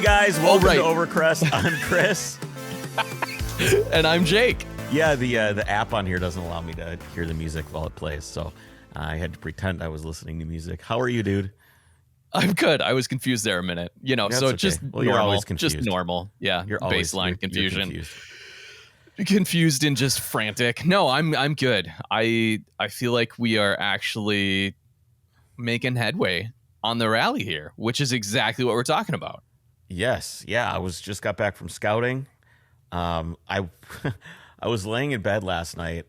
guys, welcome to Overcrest. I'm Kris. And I'm Jake. Yeah, the app on here doesn't allow me to hear the music while it plays, so I had to pretend I was listening to music. How are you, dude? I'm good. I was confused there a minute. That's so okay. just Well, normal. you're always confused. Just normal. Yeah, You're always baseline confusion. You're confused and just frantic. No, I'm good. I feel like we are actually making headway on the rally here, which is exactly what we're talking about. Yes. Yeah, I just got back from scouting. I was laying in bed last night.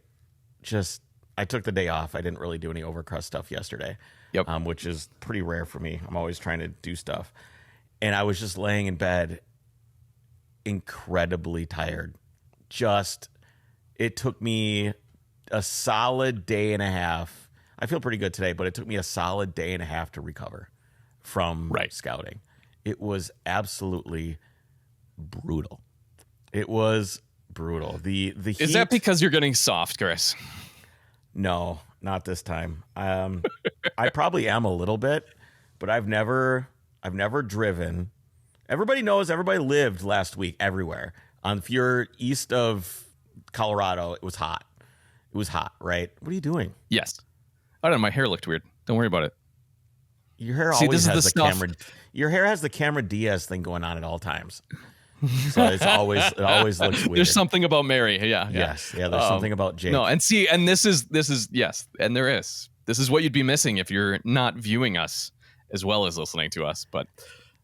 I took the day off. I didn't really do any Overcrest stuff yesterday. Yep. Which is pretty rare for me. I'm always trying to do stuff. And I was just laying in bed, incredibly tired. It took me a solid day and a half. I feel pretty good today, but it took me a solid day and a half to recover from scouting. It was absolutely brutal. It was brutal. The heat, is that because you're getting soft, Kris? No, not this time. I probably am a little bit, but I've never driven. Everybody lived last week everywhere. If you're east of Colorado, it was hot. It was hot, right? What are you doing? Yes. I don't know. My hair looked weird. Don't worry about it. Your hair always has the camera. Your hair has the Cameron Diaz thing going on at all times. So it always looks weird. There's something about Mary. Yeah. Yes. Yeah. There's something about Jake. No, and this is yes, and there is. This is what you'd be missing if you're not viewing us as well as listening to us. But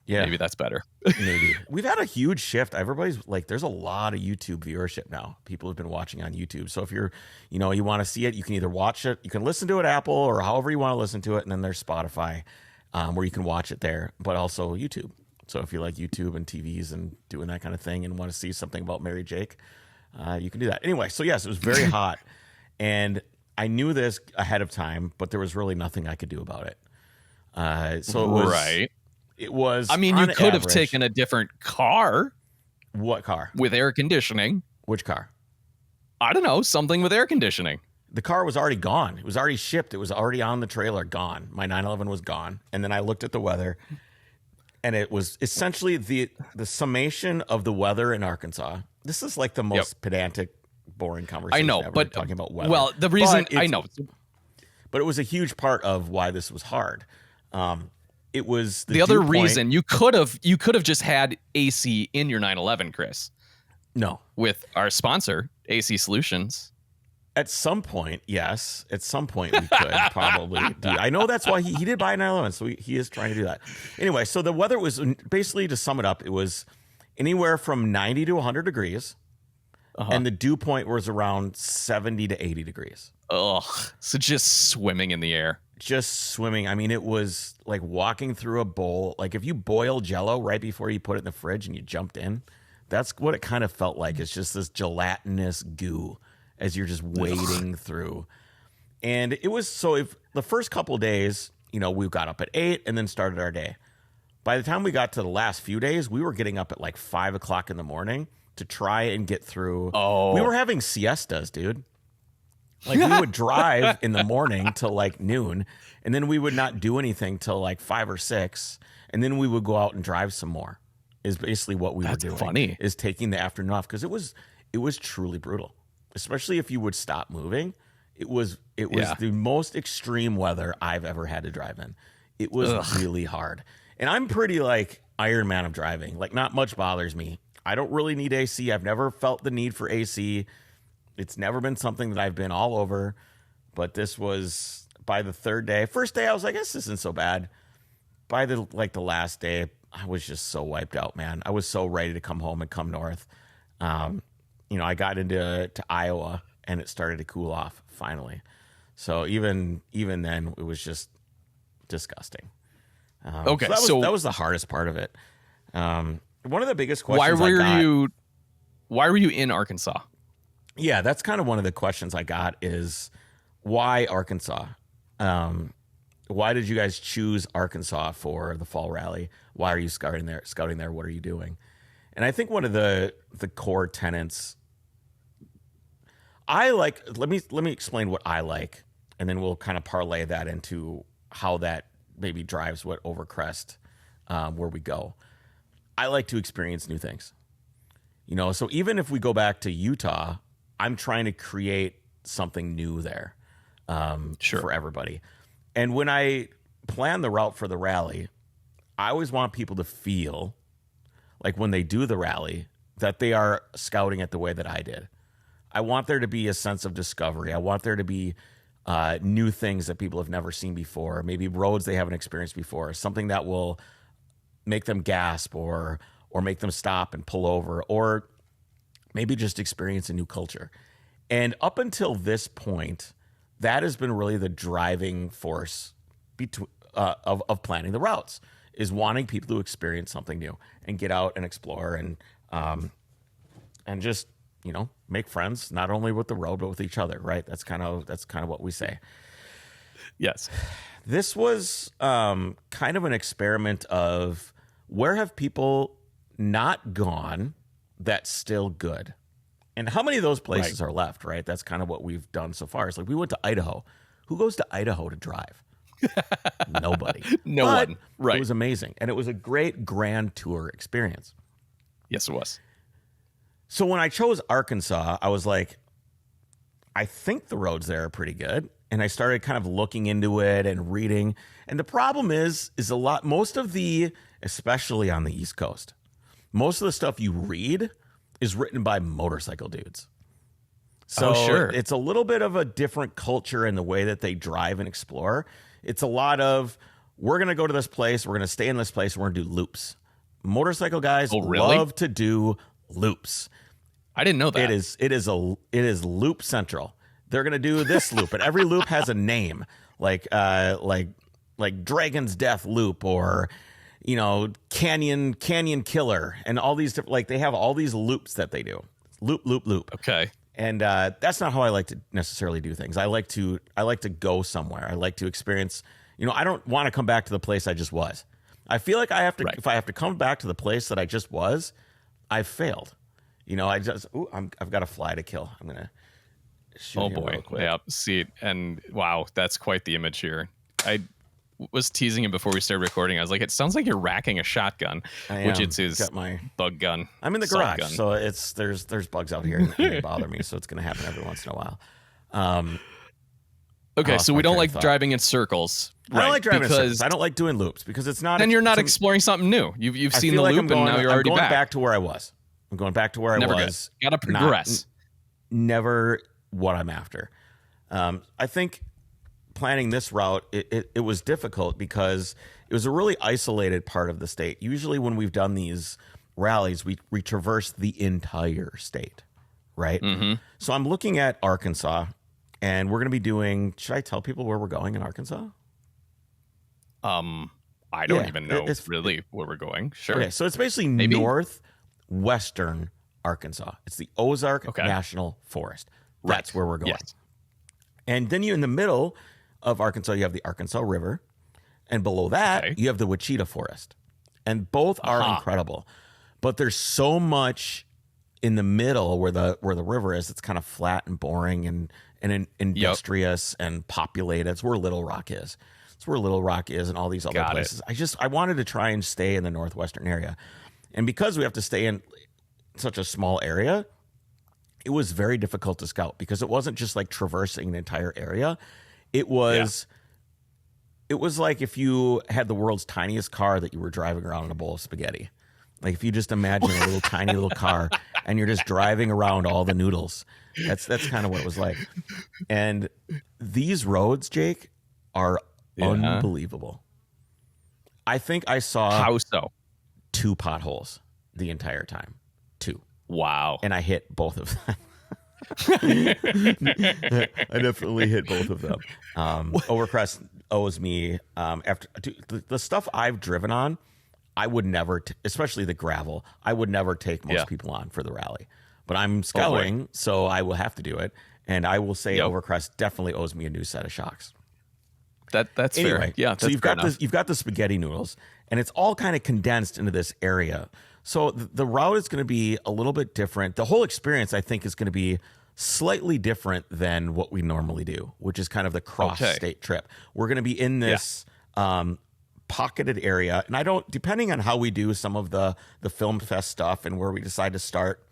yeah, maybe that's better. Maybe we've had a huge shift. Everybody's like, there's a lot of YouTube viewership now. People have been watching on YouTube. So if you want to see it, you can either watch it, you can listen to it Apple or however you want to listen to it, and then there's Spotify, where you can watch it there, but also YouTube. So if you like YouTube and TVs and doing that kind of thing and want to see something about Mary Jake, you can do that. Anyway, so yes, it was very hot, and I knew this ahead of time, but there was really nothing I could do about it. So it was right. It was. I mean, you could have taken a different car. What car? With air conditioning. Which car? I don't know. Something with air conditioning. The car was already gone. It was already shipped. It was already on the trailer, gone. My 911 was gone. And then I looked at the weather, and it was essentially the summation of the weather in Arkansas. This is like the most pedantic, boring conversation I know, ever, but talking about weather. Well, the reason I know, but it was a huge part of why this was hard. It was the other reason you could have just had AC in your 911, Kris. No, with our sponsor, AC Solutions. At some point, yes. At some point, we could probably do. I know that's why he did buy a 911, so he is trying to do that. Anyway, so the weather was basically, to sum it up, it was anywhere from 90 to 100 degrees, and the dew point was around 70 to 80 degrees. Ugh. So just swimming in the air. Just swimming. I mean, it was like walking through a bowl. Like if you boil Jell-O right before you put it in the fridge and you jumped in, that's what it kind of felt like. It's just this gelatinous goo as you're just wading through. And it was, so if the first couple of days, we got up at 8 and then started our day. By the time we got to the last few days, we were getting up at like 5 o'clock in the morning to try and get through. We were having siestas, dude. Like we would drive in the morning till like noon, and then we would not do anything till like 5 or 6, and then we would go out and drive some more. Is basically what we were doing. Funny. Is taking the afternoon off, because it was truly brutal, especially if you would stop moving. It was the most extreme weather I've ever had to drive in. It was really hard, and I'm pretty like Iron Man of driving. Like not much bothers me. I don't really need AC. I've never felt the need for AC. It's never been something that I've been all over, but this was by the third day. First day, I was like, this isn't so bad. By the last day, I was just so wiped out, man. I was so ready to come home and come north. I got into Iowa, and it started to cool off finally. So even then, it was just disgusting. Okay, so that was the hardest part of it. One of the biggest questions. Why were you in Arkansas? Yeah, that's kind of one of the questions I got is why Arkansas? Why did you guys choose Arkansas for the fall rally? Why are you scouting there? What are you doing? And I think one of the core tenets I like. Let me explain what I like, and then we'll kind of parlay that into how that maybe drives what Overcrest, where we go. I like to experience new things. You know, so even if we go back to Utah, I'm trying to create something new there for everybody. And when I plan the route for the rally, I always want people to feel like when they do the rally that they are scouting it the way that I did. I want there to be a sense of discovery. I want there to be new things that people have never seen before, maybe roads they haven't experienced before, something that will make them gasp or make them stop and pull over, or maybe just experience a new culture. And up until this point, that has been really the driving force of planning the routes, is wanting people to experience something new and get out and explore and just, you know, make friends, not only with the road, but with each other, right? That's kind of what we say. Yes. This was kind of an experiment of where have people not gone that's still good? And how many of those places are left, right? That's kind of what we've done so far. It's like we went to Idaho. Who goes to Idaho to drive? Nobody. No one. Right. It was amazing. And it was a great grand tour experience. Yes, it was. So when I chose Arkansas, I was like, I think the roads there are pretty good. And I started kind of looking into it and reading. And the problem is most of especially on the East Coast, most of the stuff you read is written by motorcycle dudes. So it's a little bit of a different culture in the way that they drive and explore. It's a lot of, we're going to go to this place, we're going to stay in this place, we're going to do loops. Motorcycle guys love to do loops. I didn't know that. It is loop central. They're going to do this loop, and every loop has a name, like Dragon's Death Loop, or, you know, Canyon Killer, and all these different, like, they have all these loops that they do. Loop. Okay. And that's not how I like to necessarily do things. I like to go somewhere. I like to experience, you know, I don't want to come back to the place I just was. I feel like I have to, if I have to come back to the place that I just was, I've failed. You know, I've got a fly to kill. I'm going to shoot him real quick. Yeah. See, and wow, that's quite the image here. I was teasing him before we started recording. I was like, it sounds like you're racking a shotgun, which it's his bug gun. I'm in the garage, gun. So there's bugs out here and they bother me. So it's going to happen every once in a while. Okay, so we don't like driving in circles. I don't like driving in circles. I don't like doing loops because it's not. Then you're not exploring something new. You've seen the loop and now you're already back. I'm going back to where I was. I'm going back to where I was. Got to progress. Never what I'm after. I think planning this route, it was difficult because it was a really isolated part of the state. Usually when we've done these rallies, we traverse the entire state, right? Mm-hmm. So I'm looking at Arkansas, and we're going to be doing, should I tell people where we're going in Arkansas? I don't even know really where we're going. Sure. Okay, so it's basically northwestern Arkansas. It's the Ozark National Forest. That's where we're going. Yes. And then in the middle of Arkansas, you have the Arkansas River. And below that, you have the Wichita Forest. And both are incredible. But there's so much in the middle where the river is. It's kind of flat and boring and industrious and populated. It's where Little Rock is. It's where Little Rock is and all these other places. I wanted to try and stay in the northwestern area. And because we have to stay in such a small area, it was very difficult to scout because it wasn't just like traversing an entire area. It was like if you had the world's tiniest car that you were driving around in a bowl of spaghetti. Like if you just imagine a little tiny little car and you're just driving around all the noodles. That's kind of what it was like. And these roads, Jake, are unbelievable. I think I saw 2 potholes the entire time. 2. Wow. And I hit both of them. I definitely hit both of them. Overcrest owes me after the stuff I've driven on. I would never, especially the gravel, I would never take most people on for the rally. But I'm scouting, so I will have to do it. And I will say Overcrest definitely owes me a new set of shocks. That's fair. Yeah. So you've got the spaghetti noodles, and it's all kind of condensed into this area. So the route is going to be a little bit different. The whole experience, I think, is going to be slightly different than what we normally do, which is kind of the cross-state trip. We're going to be in this pocketed area, and I don't, depending on how we do some of the film fest stuff and where we decide to start,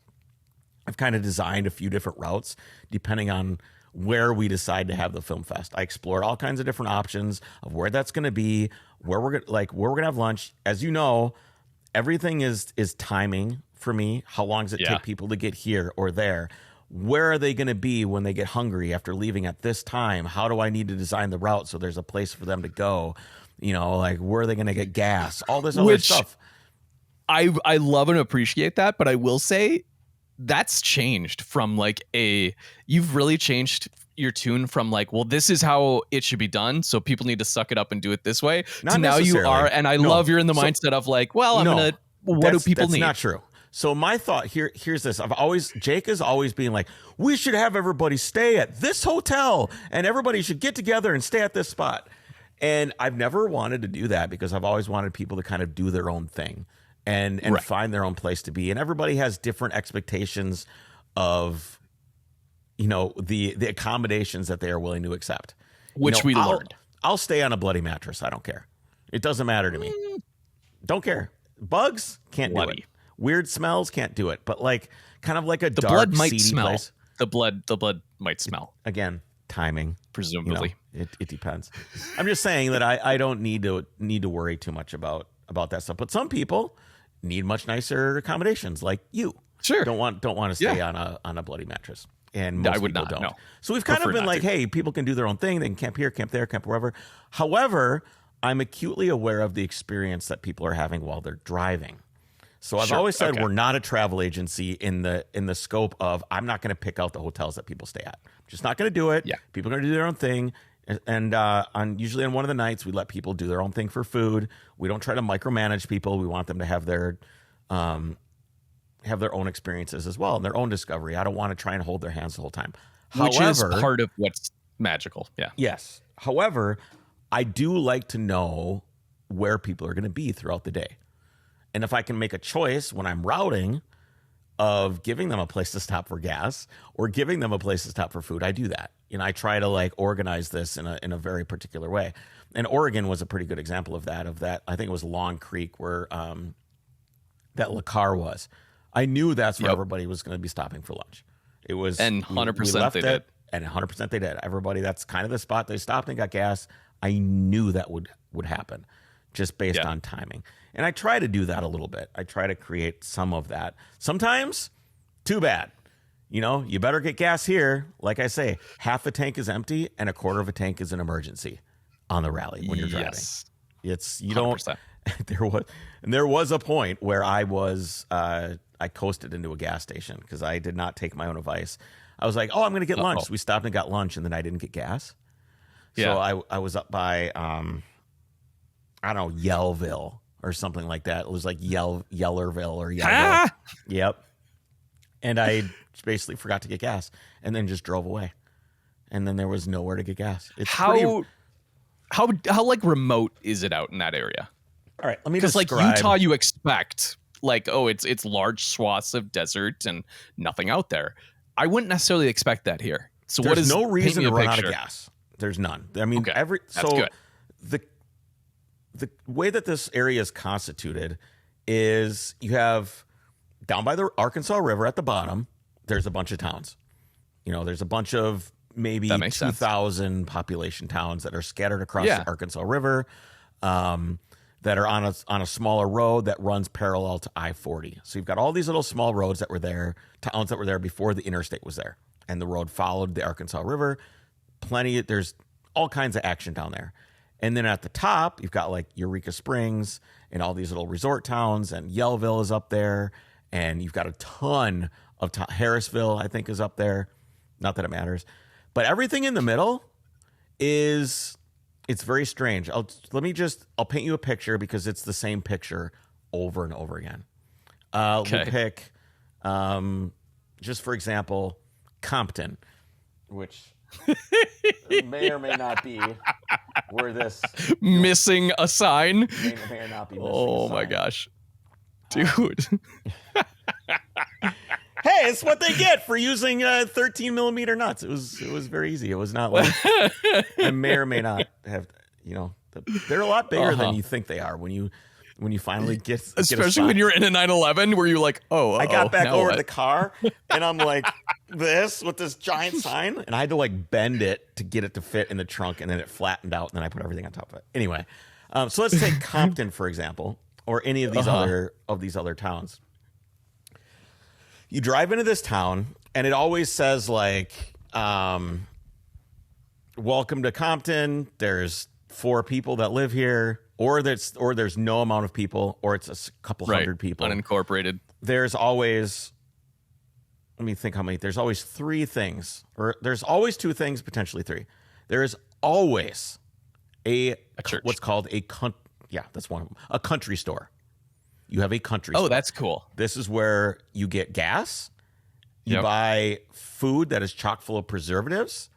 I've kind of designed a few different routes depending on where we decide to have the film fest. I explored all kinds of different options of where that's going to be, where we're going to have lunch. As you know, everything is timing for me. How long does it take people to get here or there? Where are they going to be when they get hungry after leaving at this time? How do I need to design the route so there's a place for them to go? You know, like where are they going to get gas? All this other stuff. I love and appreciate that, but I will say that's changed from like you've really changed your tune from like, well, this is how it should be done, so people need to suck it up and do it this way. Not to now you are, and I love you're in the mindset of like, well, I'm gonna. What do people need? That's not true. So my thought here's this. Jake is always being like, we should have everybody stay at this hotel and everybody should get together and stay at this spot. And I've never wanted to do that because I've always wanted people to kind of do their own thing and find their own place to be. And everybody has different expectations of, you know, the accommodations that they are willing to accept. Which we learned. I'll stay on a bloody mattress. I don't care. It doesn't matter to me. Don't care. Bugs can't do it. Weird smells can't do it. But like kind of like a the dark, blood might seedy smell. place. The blood might smell. Again, timing. Presumably. You know, it depends. I'm just saying that I don't need to worry too much about that stuff. But some people need much nicer accommodations, like you. Sure. Don't want to stay on a bloody mattress. And most I would people not, don't. no. So we've kind of been like, hey, people can do their own thing. They can camp here, camp there, camp wherever. However, I'm acutely aware of the experience that people are having while they're driving. So I've always said we're not a travel agency in the scope of I'm not going to pick out the hotels that people stay at. I'm just not going to do it. Yeah. People are going to do their own thing. And usually on one of the nights, we let people do their own thing for food. We don't try to micromanage people. We want them to have their own experiences as well and their own discovery. I don't want to try and hold their hands the whole time. Which is part of what's magical. Yeah. Yes. However, I do like to know where people are going to be throughout the day. And if I can make a choice when I'm routing of giving them a place to stop for gas or giving them a place to stop for food, I do that. And I try to like organize this in a very particular way. And Oregon was a pretty good example of that. I think it was Long Creek where that Le Car was. I knew that's where everybody was going to be stopping for lunch. It was, and 100% they did. And 100% they did. Everybody, that's kind of the spot they stopped and got gas. I knew that would happen just based on timing. And I try to do that a little bit. I try to create some of that. Sometimes, too bad. You know, you better get gas here. Like I say, half a tank is empty and a quarter of a tank is an emergency on the rally when you're driving. It's you 100%. Don't. There was a point where I coasted into a gas station because I did not take my own advice. I was like, oh, I'm going to get lunch. We stopped and got lunch, and then I didn't get gas. So I was up by, I don't know, Yellville or something like that. It was like Yellerville or Yellville. Yep. And I basically forgot to get gas and then just drove away. And then there was nowhere to get gas. It's how like remote is it out in that area? All right, let me describe. Because like Utah, you expect like, oh, it's large swaths of desert and nothing out there. I wouldn't necessarily expect that here. So there's no reason to run out of gas. There's none. I mean, That's good. The way that this area is constituted is you have down by the Arkansas River at the bottom, there's a bunch of towns. You know, there's a bunch of maybe 2,000 population towns that are scattered across the Arkansas River that are on a smaller road that runs parallel to I-40. So you've got all these little small roads that were there, towns that were there before the interstate was there. And the road followed the Arkansas River. There's all kinds of action down there. And then at the top, you've got like Eureka Springs and all these little resort towns, and Yellville is up there. And you've got a ton of Harrisville, I think, is up there. Not that it matters. But everything in the middle it's very strange. I'll paint you a picture because it's the same picture over and over again. We'll pick, just for example, Compton, which may or may not be where this missing a sign. May or not be missing oh my gosh, dude. Hey, it's what they get for using 13 millimeter nuts. It was very easy. It was not like I may or may not have They're a lot bigger than you think they are when you finally get especially when you're in a 911 where you're like, I got back over to the car and I'm like this with this giant sign, and I had to like bend it to get it to fit in the trunk, and then it flattened out, and then I put everything on top of it. Anyway, so let's take Compton for example, or any of these other towns. You drive into this town and it always says like, welcome to Compton. There's 4 people that live here, or there's no amount of people, or it's a couple hundred people. Unincorporated. There's always, let me think how many. There's always 3 things, or there's always 2 things, potentially 3. There is always a church. What's called that's one of them. A country store. You have a country store. Oh, that's cool. This is where you get gas. You buy food that is chock full of preservatives.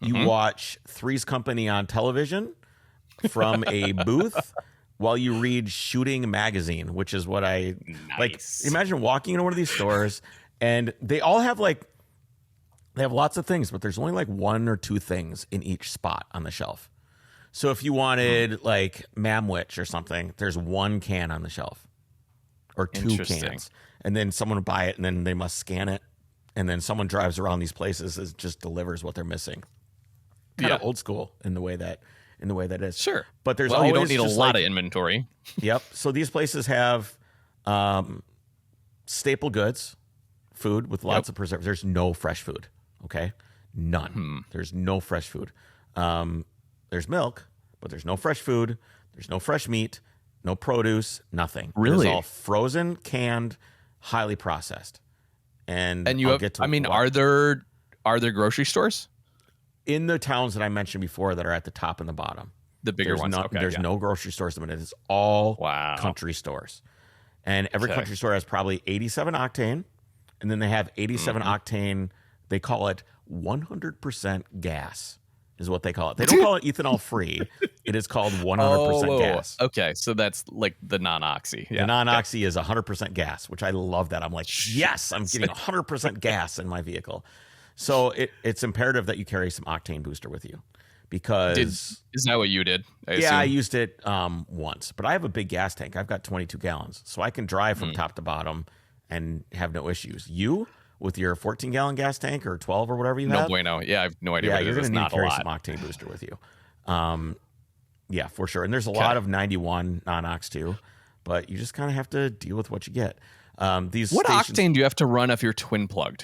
You watch Three's Company on television from a booth while you read Shooting Magazine, which is what I like. Imagine walking into one of these stores and they all have they have lots of things, but there's only like 1 or 2 things in each spot on the shelf. So if you wanted like Mamwich or something, there's 1 can on the shelf or 2 cans, and then someone would buy it and then they must scan it. And then someone drives around these places and just delivers what they're missing. Kind of old school in the way that is. Sure. But there's always, you don't need a lot of inventory. Yep. So these places have staple goods, food with lots of preservatives. There's no fresh food. Okay. None. There's no fresh food. There's milk, but there's no fresh food. There's no fresh meat, no produce, nothing. Really? It's all frozen, canned, highly processed. And you have, are there grocery stores in the towns that I mentioned before that are at the top and the bottom? The bigger ones. There's no grocery stores. It is all country stores, and every country store has probably 87 octane, and then they have 87 octane. They call it 100% gas. Is what they call it. They don't call it ethanol free. It is called 100% gas. Okay, so that's like the non-oxy. Yeah. The non-oxy is 100% gas, which I love that. I'm like, yes, I'm getting 100% gas in my vehicle. So it's imperative that you carry some octane booster with you, because is that what you did? I used it once, but I have a big gas tank. I've got 22 gallons, so I can drive from top to bottom and have no issues. You, with your 14-gallon gas tank or 12 or whatever you have. No bueno. Yeah, I have no idea. Yeah, you're going to need to carry some octane booster with you. Yeah, for sure. And there's a lot of 91 non-ox too, but you just kind of have to deal with what you get. What octane do you have to run if you're twin plugged?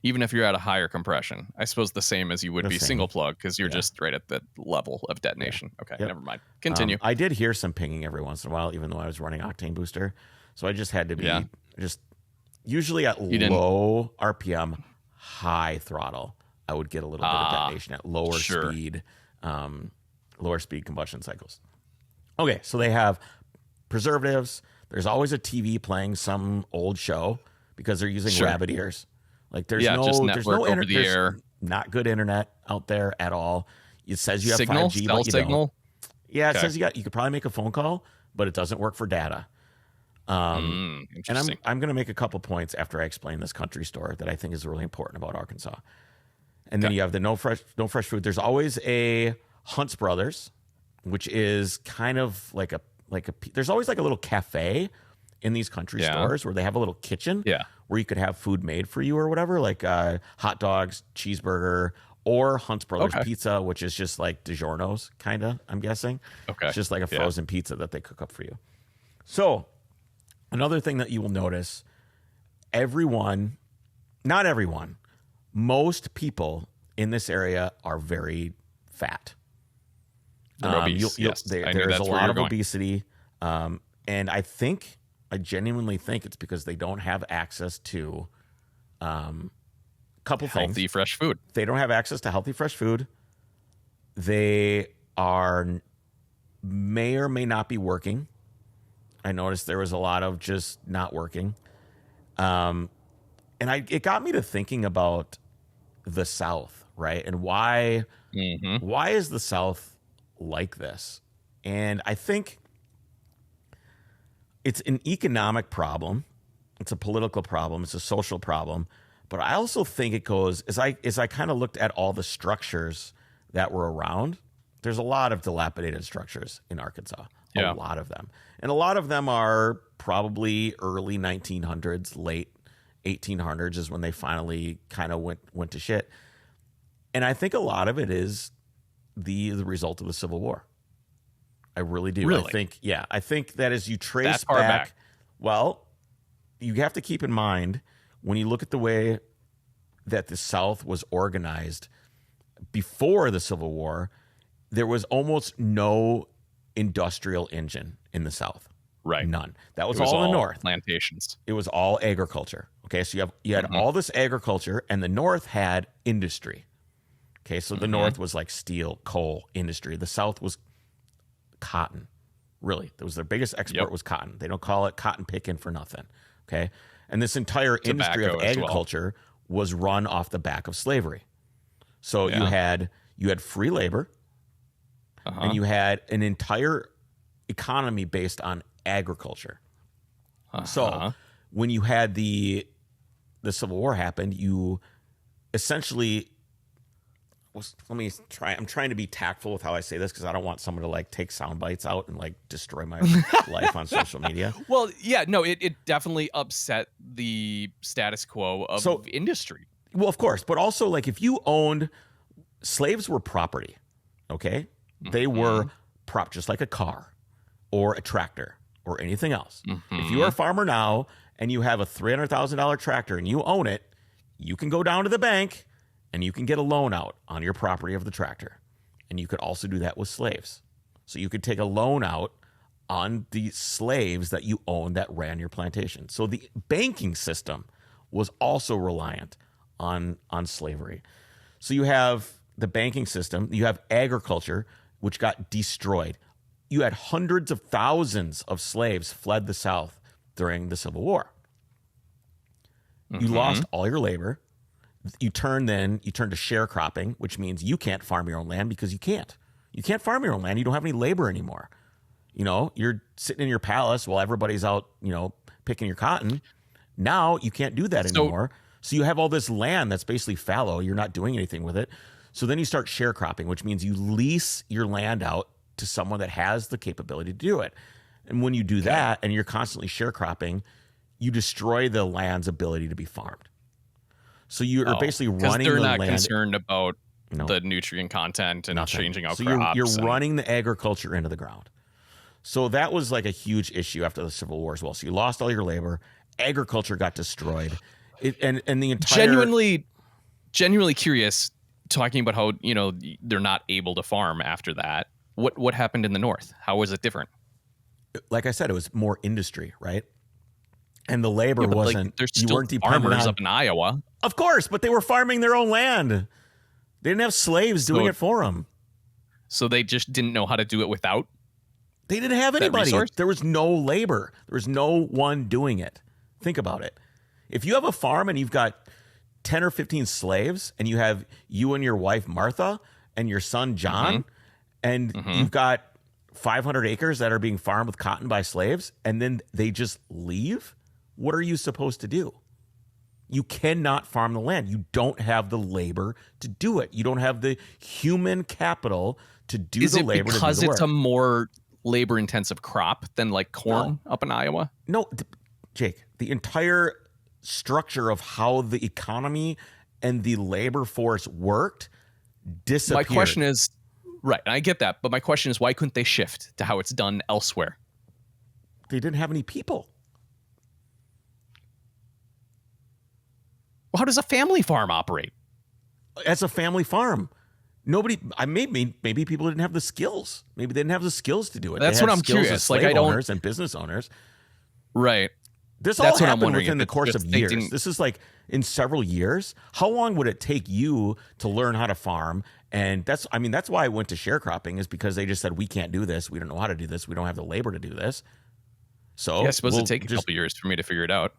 Even if you're at a higher compression? I suppose the same as you would be single plug, because you're just right at the level of detonation. Okay, never mind. Continue. I did hear some pinging every once in a while, even though I was running octane booster. So I just had to be usually at low RPM, high throttle, I would get a little bit of detonation at lower speed combustion cycles. Okay, so they have preservatives. There's always a TV playing some old show because they're using rabbit ears. Like there's over the air. Not good internet out there at all. It says you have signal, 5G, but you signal. don't. Yeah, it says you could probably make a phone call, but it doesn't work for data. And I'm going to make a couple points after I explain this country store that I think is really important about Arkansas. And then you have the no fresh food. There's always a Hunt's Brothers, which is kind of like a there's always like a little cafe in these country stores where they have a little kitchen where you could have food made for you or whatever, like hot dogs, cheeseburger, or Hunt's Brothers pizza, which is just like DiGiorno's kind of, I'm guessing. Okay. It's just like a frozen pizza that they cook up for you. So another thing that you will notice, not everyone, most people in this area are very fat. Obese. There's a lot of obesity. And I genuinely think it's because they don't have access to couple things. Healthy, fresh food. They don't have access to healthy, fresh food. They may or may not be working. I noticed there was a lot of just not working. And it got me to thinking about the South, right? And why is the South like this? And I think it's an economic problem. It's a political problem. It's a social problem. But I also think it goes, as I kind of looked at all the structures that were around, There's a lot of dilapidated structures in Arkansas. Yeah. A lot of them. And a lot of them are probably early 1900s, late 1800s is when they finally kind of went to shit. And I think a lot of it is the result of the Civil War. I really do. Really? I think that as you trace That far back. well, you have to keep in mind when you look at the way that the South was organized before the Civil War, there was almost no industrial engine in the South. Right. None. That was all in the North. Plantations. It was all agriculture. Okay, so you had all this agriculture, and the North had industry. Okay, so the North was like steel, coal, industry. The South was cotton. Really, that was their biggest export was cotton. They don't call it cotton picking for nothing. Okay, and this entire industry of agriculture was run off the back of slavery. So you had free labor, and you had an entire economy based on agriculture. So when you had the Civil War happened, you essentially I'm trying to be tactful with how I say this because I don't want someone to like take sound bites out and like destroy my life on social media. Well, yeah, no, it definitely upset the status quo of industry. Well, of course, but also like if you owned slaves were property, okay? They were just like a car or a tractor or anything else. If you are a farmer now and you have a $300,000 tractor and you own it, you can go down to the bank and you can get a loan out on your property of the tractor. And you could also do that with slaves. So you could take a loan out on the slaves that you own that ran your plantation. So the banking system was also reliant on slavery. So you have the banking system, you have agriculture, which got destroyed. You had hundreds of thousands of slaves fled the South during the Civil War. You lost all your labor. You turn to sharecropping, which means you can't farm your own land because you can't. You can't farm your own land. You don't have any labor anymore. You know, you're sitting in your palace while everybody's out, picking your cotton. Now you can't do that anymore. So you have all this land that's basically fallow. You're not doing anything with it. So then you start sharecropping, which means you lease your land out to someone that has the capability to do it. And when you do that and you're constantly sharecropping, you destroy the land's ability to be farmed. So you are basically running the land. They're not concerned about the nutrient content and changing out crops. You're running the agriculture into the ground. So that was like a huge issue after the Civil War as well. So you lost all your labor. Agriculture got destroyed. And the entire... Genuinely curious, talking about how, they're not able to farm after that. What happened in the North? How was it different? Like I said, it was more industry, right? And the labor wasn't... there's still farmers up in Iowa. Of course, but they were farming their own land. They didn't have slaves doing it for them. So they just didn't know how to do it without? They didn't have anybody. There was no labor. There was no one doing it. Think about it. If you have a farm and you've got 10 or 15 slaves and you have you and your wife, Martha, and your son, John, and you've got 500 acres that are being farmed with cotton by slaves, and then they just leave, what are you supposed to do? You cannot farm the land. You don't have the labor to do it. You don't have the human capital to do the labor. Is it because it's a more labor-intensive crop than like corn up in Iowa? No, Jake, the entire structure of how the economy and the labor force worked disappeared. My question is, right, and I get that, but my question is, why couldn't they shift to how it's done elsewhere? They didn't have any people. Well, how does a family farm operate? As a family farm, maybe people didn't have the skills. Maybe they didn't have the skills to do it. That's what I'm curious. Like owners and business owners, right? This all happened within the course of years. This is like in several years. How long would it take you to learn how to farm? And that's why I went to sharecropping, is because they just said, we can't do this. We don't know how to do this. We don't have the labor to do this. So I suppose it'd take a couple years for me to figure it out.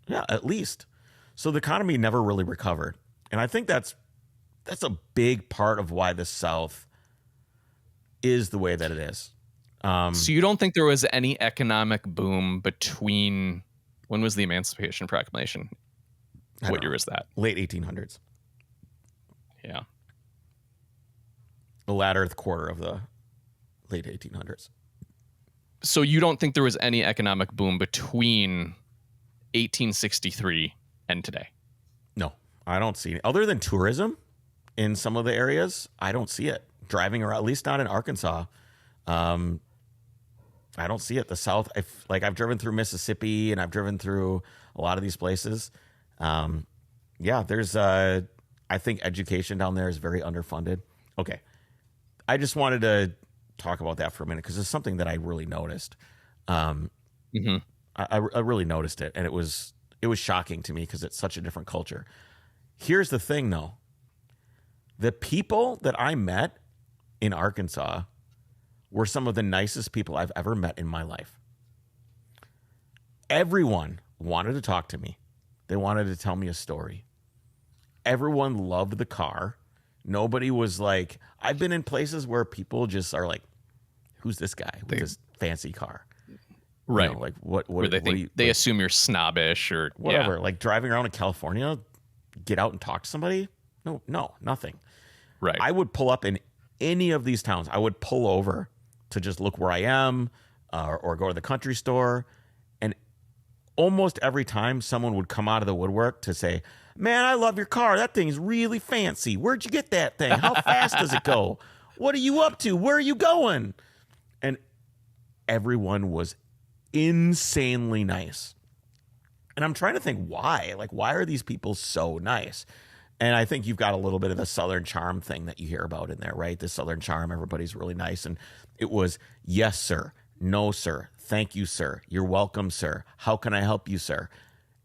Yeah, at least. So the economy never really recovered. And I think that's a big part of why the South is the way that it is. So you don't think there was any economic boom between... When was the Emancipation Proclamation? What year was that? Late 1800s. Yeah. the latter quarter of the late 1800s. So you don't think there was any economic boom between 1863 and today? No, I don't see it. Other than tourism in some of the areas, I don't see it. Driving around, at least not in Arkansas, I don't see it. The South, I've driven through Mississippi and I've driven through a lot of these places. There's I think education down there is very underfunded. Okay. I just wanted to talk about that for a minute because it's something that I really noticed. I really noticed it, and it was shocking to me because it's such a different culture. Here's the thing, though. The people that I met in Arkansas were some of the nicest people I've ever met in my life. Everyone wanted to talk to me. They wanted to tell me a story. Everyone loved the car. Nobody was like, I've been in places where people just are like, who's this guy with this fancy car? Right. You know, like what they think you, they like, assume you're snobbish or whatever. Like driving around in California, get out and talk to somebody. No, nothing. Right. I would pull up in any of these towns. I would pull over to just look where I am, or go to the country store. And almost every time someone would come out of the woodwork to say, man, I love your car. That thing's really fancy. Where'd you get that thing? How fast does it go? What are you up to? Where are you going? And everyone was insanely nice. And I'm trying to think why. Like, why are these people so nice? And I think you've got a little bit of the Southern charm thing that you hear about in there, right? The Southern charm, everybody's really nice. And it was, yes, sir. No, sir. Thank you, sir. You're welcome, sir. How can I help you, sir?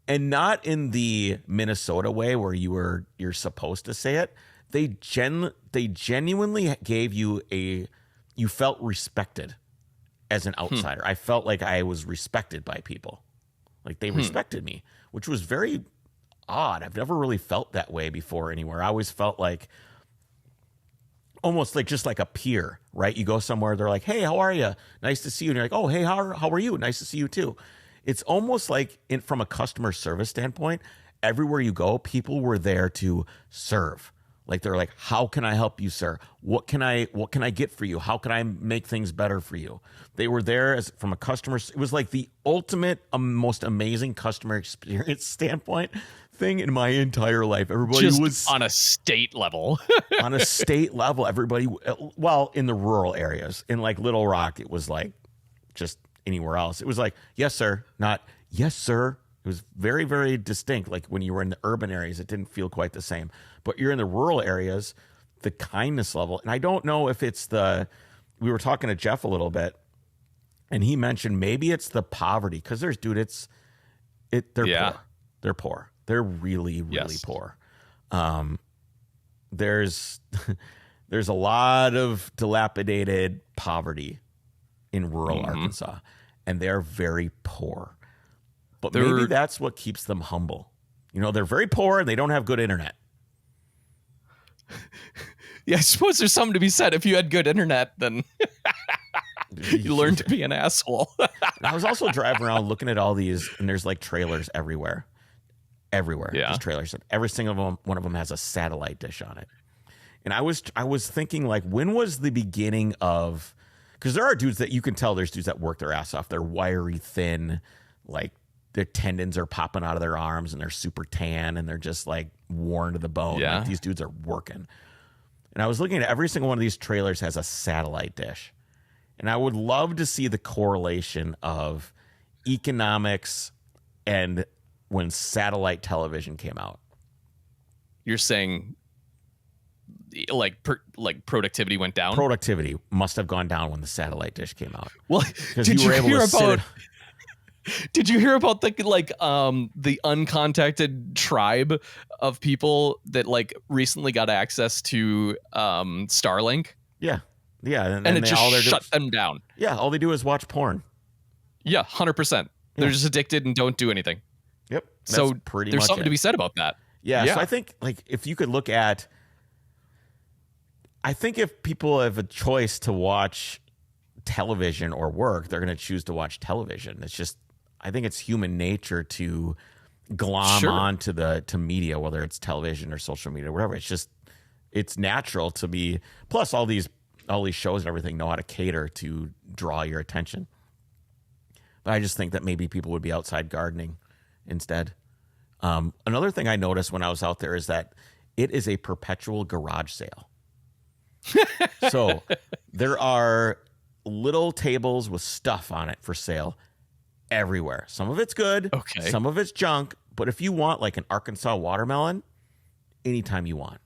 And not in the Minnesota way where you're supposed to say it. They genuinely gave you you felt respected as an outsider. I felt like I was respected by people. Like they respected me, which was very odd. I've never really felt that way before anywhere. I always felt like almost like just like a peer, right? You go somewhere, they're like, hey, how are you? Nice to see you. And you're like, oh, hey, how are you? Nice to see you too. It's almost like from a customer service standpoint, everywhere you go, people were there to serve. Like they're like, how can I help you, sir? What can I get for you? How can I make things better for you? They were there from a customer. It was like the ultimate, most amazing customer experience standpoint thing in my entire life. Everybody just was on a state level. on a state level. Everybody, well, in the rural areas, in like Little Rock, it was like just anywhere else. It was like, yes, sir, not yes, sir. It was very, very distinct. Like when you were in the urban areas, it didn't feel quite the same. But you're in the rural areas, the kindness level. And I don't know if it's we were talking to Jeff a little bit, and he mentioned maybe it's the poverty. Because they're poor. They're poor. They're really, really poor. There's a lot of dilapidated poverty in rural Arkansas, and they're very poor. But maybe that's what keeps them humble. You know, they're very poor and they don't have good internet. Yeah, I suppose there's something to be said. If you had good internet, then you learn to be an asshole. I was also driving around looking at all these, and there's like trailers everywhere. Everywhere. Yeah. There's trailers. Every single one of them has a satellite dish on it. And I was thinking, like, when was the beginning of, because there are dudes that you can tell there's dudes that work their ass off. They're wiry, thin, like their tendons are popping out of their arms and they're super tan and they're just like worn to the bone. Yeah. Like, these dudes are working. And I was looking at every single one of these trailers has a satellite dish. And I would love to see the correlation of economics and when satellite television came out. You're saying like productivity went down? Productivity must have gone down when the satellite dish came out. Well, did you hear about the uncontacted tribe of people that like recently got access to Starlink? Yeah. And it just shut them down. Yeah, all they do is watch porn. Yeah, 100%. They're just addicted and don't do anything. Yep. So there's something to be said about that. Yeah. So I think like if you could look at, I think if people have a choice to watch television or work, they're going to choose to watch television. It's just, I think it's human nature to glom onto to media, whether it's television or social media or whatever. It's just, it's natural to be. Plus, all these shows and everything know how to cater to draw your attention. But I just think that maybe people would be outside gardening instead. Another thing I noticed when I was out there is that it is a perpetual garage sale. So there are little tables with stuff on it for sale everywhere. Some of it's good. Okay. Some of it's junk. But if you want like an Arkansas watermelon, anytime you want,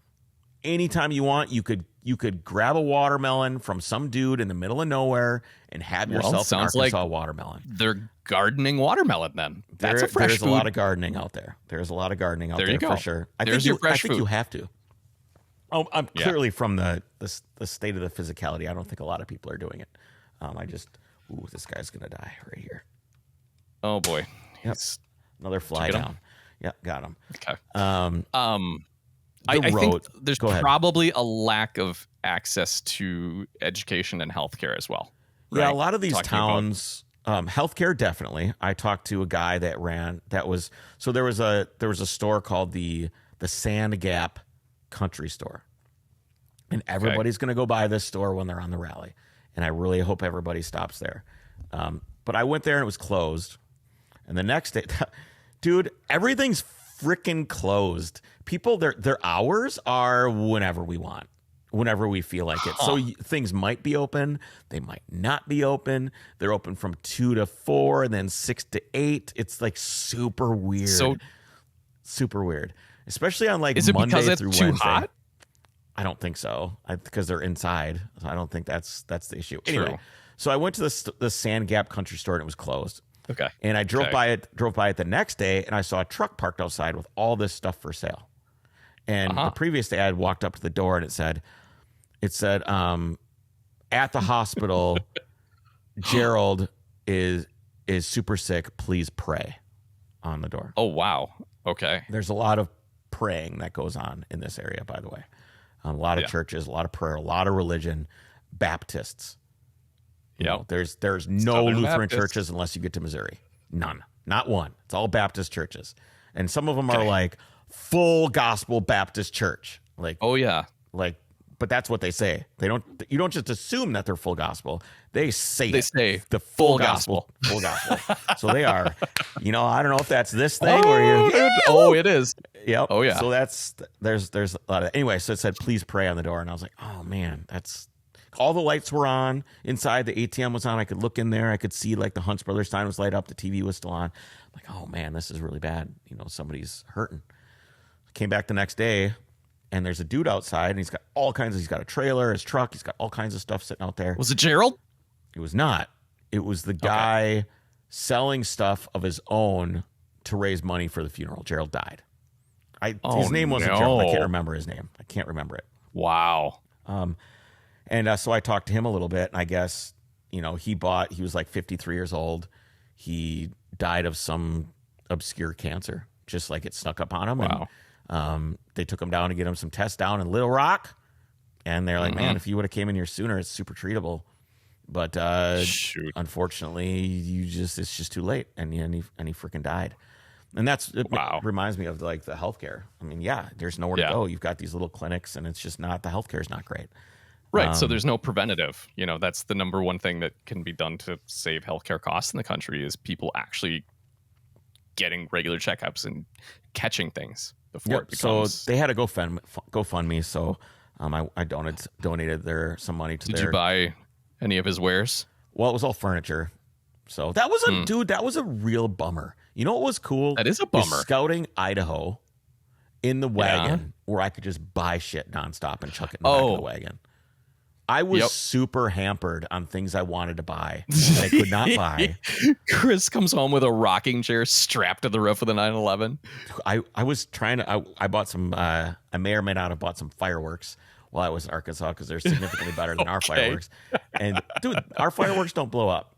you could grab a watermelon from some dude in the middle of nowhere and have yourself an Arkansas watermelon. They're gardening watermelon then. That's a fresh There's food. a lot of gardening out there. There's a lot of gardening out there for sure. I think you have to. Oh, I'm clearly from the state of the physicality. I don't think a lot of people are doing it. This guy's gonna die right here. Oh boy. Yep. Another fly down. Yep, got him. Okay. I think there's probably a lack of access to education and healthcare as well. Right? Yeah, a lot of these towns, healthcare definitely. I talked to a guy there was a store called the Sand Gap Country Store, and everybody's going to go by this store when they're on the rally, and I really hope everybody stops there. But I went there and it was closed, and the next day, dude, everything's freaking closed. People, their hours are whenever we want, whenever we feel like it. So things might be open, they might not be open. They're open from 2 to 4 and then 6 to 8. It's like super weird. Super weird. Especially on like Monday through Wednesday. Is it because it's too hot? I don't think so. Because they're inside. So I don't think that's the issue. True. Anyway, so I went to the Sand Gap Country Store and it was closed. Okay. And I drove by it the next day, and I saw a truck parked outside with all this stuff for sale. And the previous day I had walked up to the door and it said, at the hospital, Gerald is super sick. Please pray on the door. Oh, wow. Okay. There's a lot of praying that goes on in this area, by the way. A lot of churches, a lot of prayer, a lot of religion, Baptists. You know, there's no Lutheran churches unless you get to Missouri. None. Not one. It's all Baptist churches. And some of them are like full gospel Baptist church. Like, oh yeah. Like, but that's what they say. You don't just assume that they're full gospel. They say the full gospel. Full gospel. So they are, I don't know if that's this thing it is. Yep. Oh yeah. So there's a lot of, anyway, so it said, please pray on the door. And I was like, oh man, all the lights were on inside. The ATM was on. I could look in there. I could see like the Hunts Brothers sign was light up. The TV was still on. I'm like, oh man, this is really bad. Somebody's hurting. Came back the next day and there's a dude outside and he's got a trailer, his truck. He's got all kinds of stuff sitting out there. Was it Gerald? It was not. It was the guy selling stuff of his own to raise money for the funeral. Gerald died. His name wasn't Gerald. I can't remember his name. I can't remember it. Wow. And so I talked to him a little bit, and I guess, he was like 53 years old. He died of some obscure cancer, just like it snuck up on him. Wow. And they took him down to get him some tests down in Little Rock. And they're like, man, if you would have came in here sooner, it's super treatable. But unfortunately, it's just too late. And he freaking died. And it reminds me of like the healthcare. I mean, there's nowhere to go. You've got these little clinics, and it's just the healthcare is not great. Right. So there's no preventative. That's the number one thing that can be done to save healthcare costs in the country is people actually getting regular checkups and catching things before it becomes. So they had a GoFundMe. So I donated some money to Did you buy any of his wares? Well, it was all furniture. So that was that was a real bummer. You know what was cool? That is a bummer. Scouting Idaho in the wagon where I could just buy shit nonstop and chuck it in the back of the wagon. I was super hampered on things I wanted to buy that I could not buy. Kris comes home with a rocking chair strapped to the roof of the 911. I was trying to. I bought some. I may or may not have bought some fireworks while I was in Arkansas because they're significantly better than our fireworks. And dude, our fireworks don't blow up.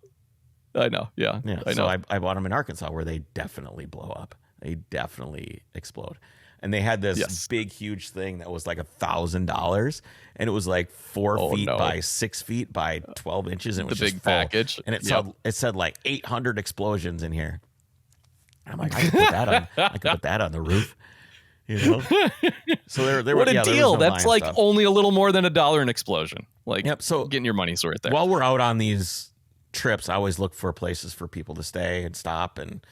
I know. Yeah. I know. So I bought them in Arkansas where they definitely blow up. They definitely explode. And they had this big, huge thing that was like $1,000, and it was like 4 feet by 6 feet by 12 inches. And it was the just big full. package, and it said like 800 explosions in here. I'm like, I could put that on the roof. You know, so there. What a yeah, deal! no That's like stuff. only a little more than $1 an explosion. Like, Yep. So getting your money's worth there. while we're out on these trips, I always look for places for people to stay and stop and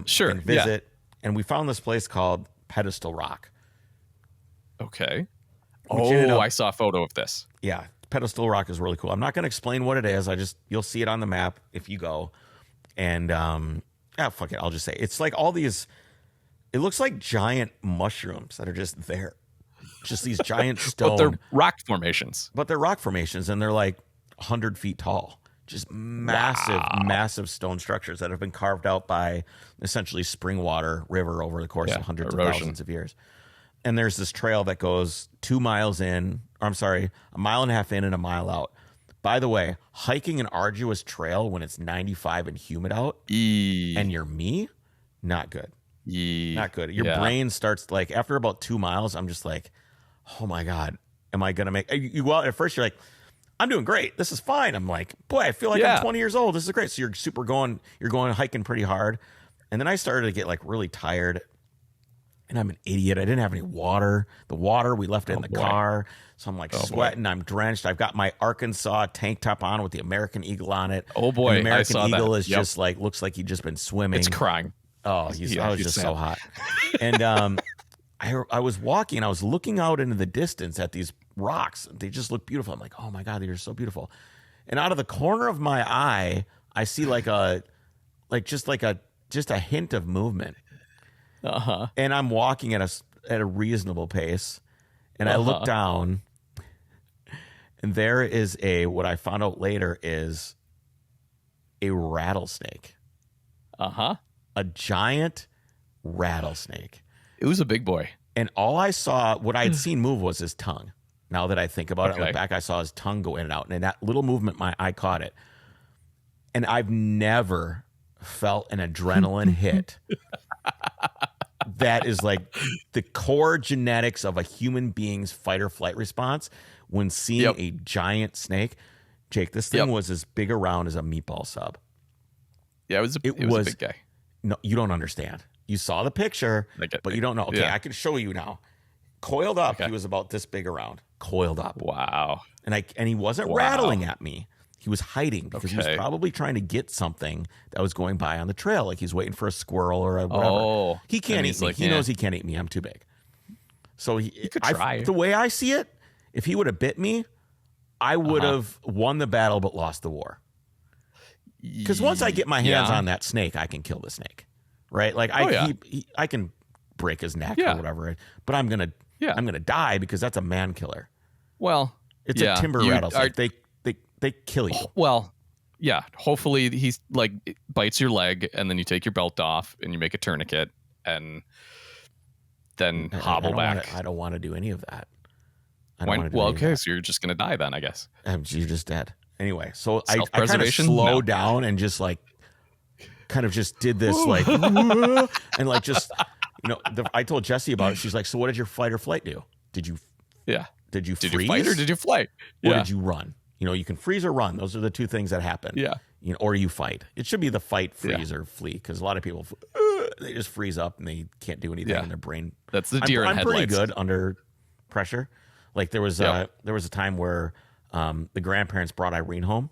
Sure, and visit. And we found this place called Pedestal Rock. Okay. Which ended up- I saw a photo of this. Yeah, Pedestal Rock is really cool. I'm not going to explain what it is. You'll see it on the map if you go. And fuck it. I'll just say it's like all these. It looks like giant mushrooms that are just there. Just these giant stone. But they're rock formations. But they're rock formations, and they're like 100 feet tall. Just massive, massive stone structures that have been carved out by essentially spring water river over the course of hundreds of thousands of years. And there's this trail that goes 2 miles in, or I'm sorry, 1.5 miles in and 1 mile out. By the way, hiking an arduous trail when it's 95 and humid out, and you're me, not good. Not good. Your brain starts like after about 2 miles, I'm just like, oh my God, am I going to make you go out at first? You're like, I'm doing great. This is fine. I'm like, boy, I feel like I'm 20 years old. This is great. So you're going hiking pretty hard. And then I started to get like really tired and I'm an idiot. I didn't have any water. The water, we left it in the car. So I'm like sweating. I'm drenched. I've got my Arkansas tank top on with the American Eagle on it. Oh boy. The American I saw Eagle that. is just like, looks like he'd just been swimming. It's crying. Oh, I was just so hot. And I was walking, I was looking out into the distance at these rocks. They just look beautiful. I'm like, oh my God, they're so beautiful. And out of the corner of my eye, I see just a hint of movement. And I'm walking at a reasonable pace. And I look down, and there is what I found out later is a rattlesnake. A giant rattlesnake. It was a big boy. And all I saw, what I had seen move was his tongue. Now that I think about it, I look back, I saw his tongue go in and out. And in that little movement, my eye caught it. And I've never felt an adrenaline hit. That is like the core genetics of a human being's fight or flight response when seeing a giant snake. Jake, this thing was as big around as a meatball sub. Yeah, it was a big guy. No, you don't understand. You saw the picture, but you don't know. Okay, I can show you now. Coiled up, he was about this big around. Coiled up. Wow. And he wasn't rattling at me. He was hiding because he was probably trying to get something that was going by on the trail. Like he's waiting for a squirrel or whatever. Oh, he can't eat me. Like, he knows he can't eat me. I'm too big. So he could try. The way I see it, if he would have bit me, I would have won the battle but lost the war. Because once I get my hands on that snake, I can kill the snake, right? Like I can break his neck or whatever, but I'm gonna die because that's a man killer. Well, it's a timber rattlesnake. They kill you. Well, yeah. Hopefully he's like bites your leg, and then you take your belt off, and you make a tourniquet, and then hobble back. I don't want to do any of that. So you're just gonna die then, I guess. You're just dead. Anyway, so I kind of slowed down and just like kind of just did this like and like just I told Jessie about it. She's like, so what did your fight or flight do? Did you freeze? Did you fight or did you fly? Or did you run? You can freeze or run. Those are the two things that happen. Yeah. Or you fight. It should be the fight, freeze, or flee, because a lot of people they just freeze up and they can't do anything in their brain. That's the deer in headlights. I'm pretty good under pressure. Like there was a time where the grandparents brought Irene home,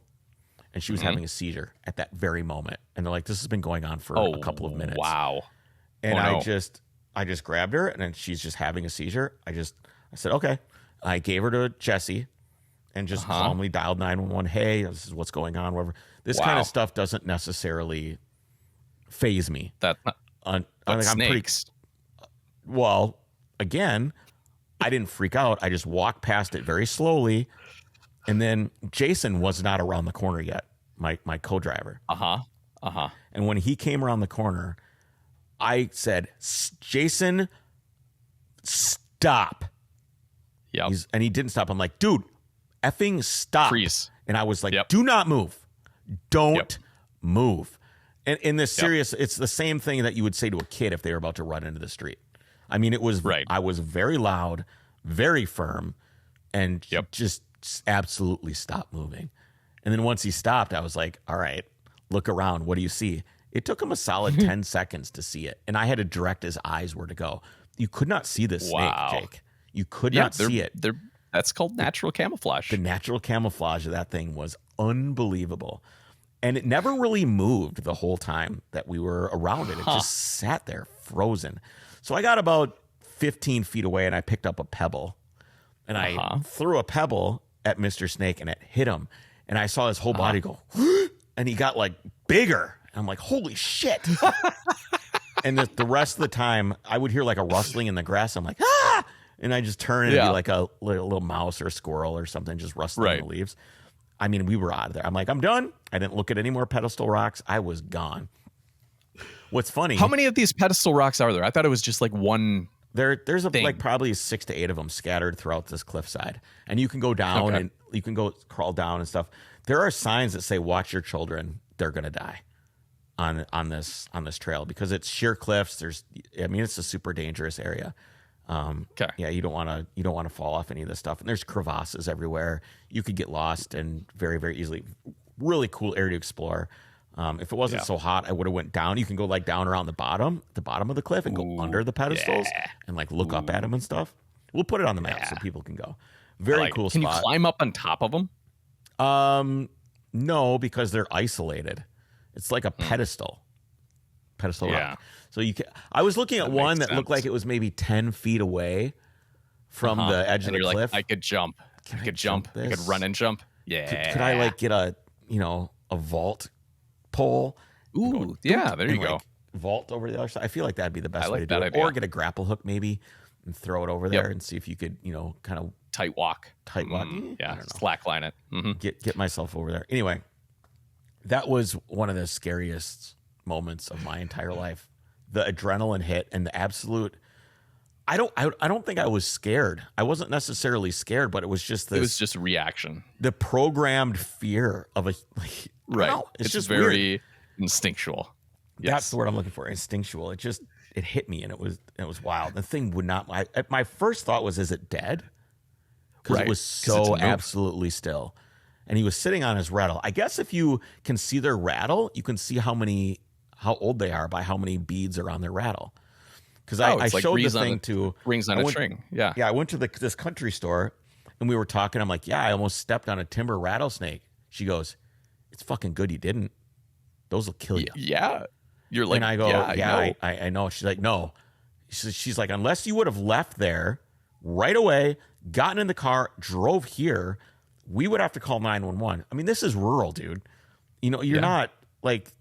and she was having a seizure at that very moment. And they're like, "This has been going on for a couple of minutes." Wow! And I just grabbed her, and then she's just having a seizure. I said, "Okay." I gave her to Jessie, and just calmly dialed 911. Hey, this is what's going on. Whatever. This kind of stuff doesn't necessarily faze me. Snakes. Well, again, I didn't freak out. I just walked past it very slowly. And then Jason was not around the corner yet, my co-driver. And when he came around the corner, I said, Jason, stop. Yep. And he didn't stop. I'm like, dude, effing stop. Freeze. And I was like, do not move. Don't move. And in this serious, it's the same thing that you would say to a kid if they were about to run into the street. I mean, it was, I was very loud, very firm, and just absolutely stopped moving. And then once he stopped, I was like, all right, look around. What do you see? It took him a solid 10 seconds to see it. And I had to direct his eyes where to go. You could not see the snake, Jake. You could not see it. That's called natural camouflage. The natural camouflage of that thing was unbelievable. And it never really moved the whole time that we were around it. It just sat there frozen. So I got about 15 feet away and I picked up a pebble. And I threw a pebble at Mr. Snake and it hit him. And I saw his whole body go, and he got like bigger. And I'm like, holy shit. And the rest of the time, I would hear like a rustling in the grass. I'm like, ah! And I just turn and it'd be like a little mouse or a squirrel or something just rustling in the leaves. I mean, we were out of there. I'm like, I'm done. I didn't look at any more pedestal rocks. I was gone. What's funny? How many of these pedestal rocks are there? I thought it was just like one. There's like probably 6 to 8 of them scattered throughout this cliffside. And you can go down and you can go crawl down and stuff. There are signs that say, watch your children. They're going to die on this trail because it's sheer cliffs. It's a super dangerous area. Yeah, you don't want to fall off any of this stuff. And there's crevasses everywhere. You could get lost and very, very easily. Really cool area to explore. If it wasn't so hot, I would have went down. You can go like down around the bottom of the cliff and go under the pedestals and like look up at them and stuff. We'll put it on the map so people can go. Very cool spot. Can you climb up on top of them? No, because they're isolated. It's like a pedestal rock. So I was looking at one that looked like it was maybe 10 feet away from the edge of the cliff. I could jump. I could jump. I could run and jump. Yeah. Could I like get a vault pole? Ooh, there you go. Like, vault over the other side. I feel like that'd be the best way to do it. Idea. Or get a grapple hook maybe and throw it over there and see if you could, kind of tight walk. Slackline it. Mm-hmm. Get myself over there. Anyway, that was one of the scariest moments of my entire life. The adrenaline hit and the absolute. I don't think I was scared. I wasn't necessarily scared, but it was just this. It was just a reaction. The programmed fear of a right. It's just very weird. Instinctual. Yes. That's the word I'm looking for. Instinctual. It hit me and it was wild. The thing would not. My first thought was, is it dead? Because it was so absolutely still. And he was sitting on his rattle. I guess if you can see their rattle, you can see how old they are by how many beads are on their rattle. Because I showed the thing to rings on a string. Yeah. Yeah. I went to this country store and we were talking. I'm like, I almost stepped on a timber rattlesnake. She goes, it's fucking good you didn't. Those will kill you. Yeah. You're like, and I go, I know. She's like, no. She's like, unless you would have left there right away, gotten in the car, drove here, we would have to call 911. I mean, this is rural, dude. You're not like,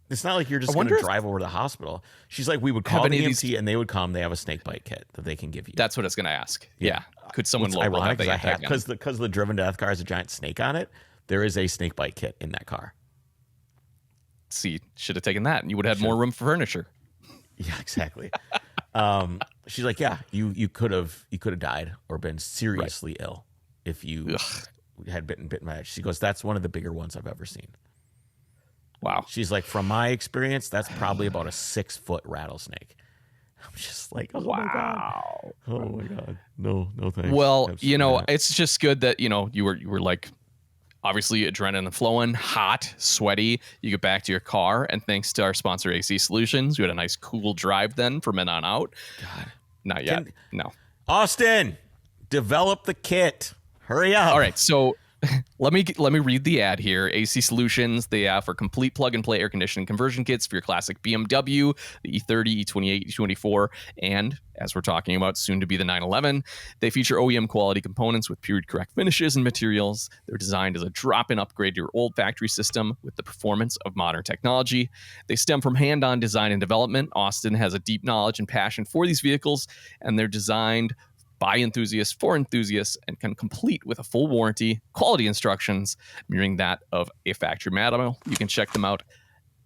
it's not like you're just going to drive over to the hospital. She's like, we would call the EMT and they would come. They have a snake bite kit that they can give you. That's what I was going to ask. Yeah. Could someone local have that? Because the driven death car has a giant snake on it. There is a snake bite kit in that car. See, should have taken that and you would have had more room for furniture. Yeah, exactly. She's like, you could have died or been seriously ill if you had bitten by it. She goes, that's one of the bigger ones I've ever seen. Wow. She's like, from my experience, that's probably about a 6-foot rattlesnake. I'm just like, oh my God. Oh my God. No thanks. Well, it's just good that, you were like, obviously adrenaline flowing, hot, sweaty. You get back to your car, and thanks to our sponsor, AC Solutions, you had a nice cool drive then from then on out. God. Not yet. No. Austin, develop the kit. Hurry up. All right. So let me read the ad here. AC Solutions, they offer complete plug-and-play air conditioning conversion kits for your classic BMW, the E30, E28, E24, and as we're talking about, soon to be the 911. They feature OEM quality components with period-correct finishes and materials. They're designed as a drop-in upgrade to your old factory system with the performance of modern technology. They stem from hand-on design and development. Austin has a deep knowledge and passion for these vehicles, and they're designed by enthusiasts for enthusiasts and can complete with a full warranty, quality instructions, mirroring that of a factory model. You can check them out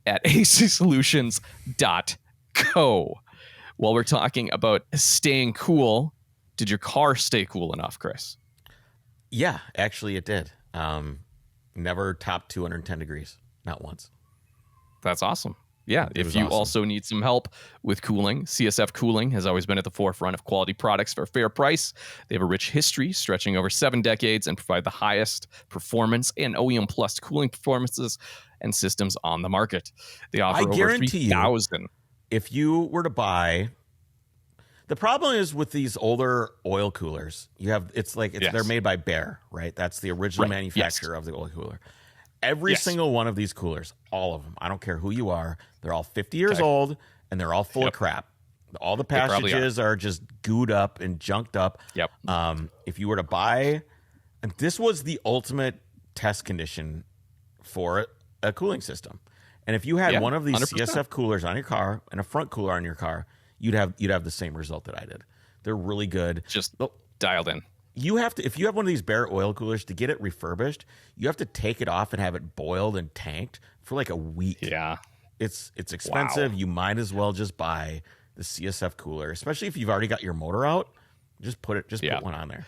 at acsolutions.co. While we're talking about staying cool, did your car stay cool enough, Kris? Yeah, actually it did. Never topped 210 degrees. Not once. That's awesome. Yeah, if you also need some help with cooling, CSF Cooling has always been at the forefront of quality products for a fair price. They have a rich history stretching over 7 decades and provide the highest performance and OEM Plus cooling performances and systems on the market. They offer over 3,000. If you were to buy, The problem is with these older oil coolers, they're made by Bear, right? That's the original manufacturer of the oil cooler. Every single one of these coolers, all of them, I don't care who you are, they're all 50 years old and they're all full of crap. All the passages are just gooed up and junked up. Yep. If you were to buy, and this was the ultimate test condition for a cooling system. And if you had one of these 100%. CSF coolers on your car and a front cooler on your car, you'd have the same result that I did. They're really good. Just dialed in. If you have one of these Bear oil coolers, to get it refurbished, you have to take it off and have it boiled and tanked for like a week. Yeah. It's expensive. Wow. You might as well just buy the CSF cooler, especially if you've already got your motor out. Just put one on there.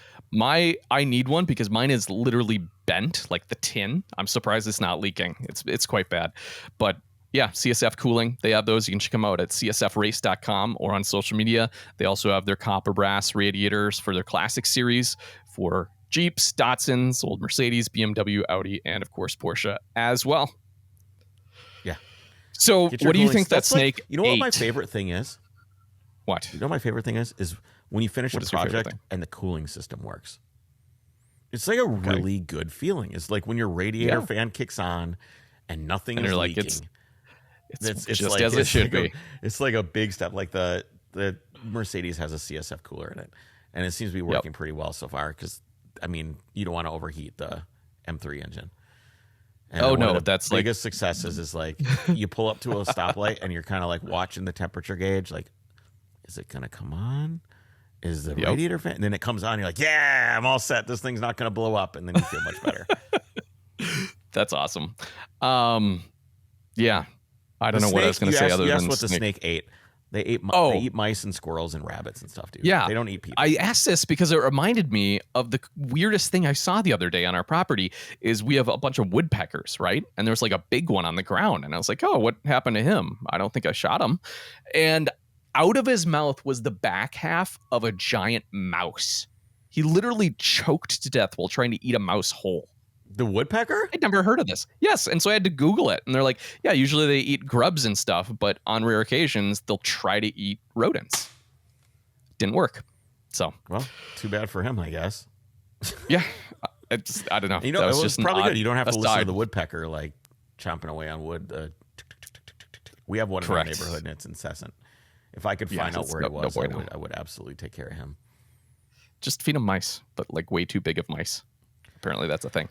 I need one because mine is literally bent, like the tin. I'm surprised it's not leaking. It's quite bad. But yeah, CSF cooling. They have those. You can check them out at csfrace.com or on social media. They also have their copper brass radiators for their classic series for Jeeps, Datsuns, old Mercedes, BMW, Audi, and of course Porsche as well. Yeah. So what do you think that Snake you know what my favorite thing is? What? You know what my favorite thing is when you finish a project and the cooling system works. It's like a really good feeling. It's like when your radiator fan kicks on and nothing is leaking. It's just like, as it should be. It's like a big step. Like the Mercedes has a CSF cooler in it, and it seems to be working pretty well so far. Because I mean, you don't want to overheat the M3 engine. And that's the biggest successes is like you pull up to a stoplight and you're kind of like watching the temperature gauge. Like, is it gonna come on? Is the radiator fan? And then it comes on. You're like, yeah, I'm all set. This thing's not gonna blow up, and then you feel much better. That's awesome. Yeah. I don't know what I was going to say other than what the snake ate. They eat mice and squirrels and rabbits and stuff, dude. Yeah. They don't eat people. I asked this because it reminded me of the weirdest thing I saw the other day on our property is we have a bunch of woodpeckers, right? And there's like a big one on the ground. And I was like, oh, what happened to him? I don't think I shot him. And out of his mouth was the back half of a giant mouse. He literally choked to death while trying to eat a mouse whole. The woodpecker? I'd never heard of this. Yes. And so I had to Google it. And they're like, yeah, usually they eat grubs and stuff, but on rare occasions, they'll try to eat rodents. Didn't work. So. Well, too bad for him, I guess. Yeah. I don't know. You know, it was probably good. You don't have to listen to the woodpecker like chomping away on wood. We have one in our neighborhood and it's incessant. If I could find out where he was, I would absolutely take care of him. Just feed him mice, but like way too big of mice. Apparently that's a thing.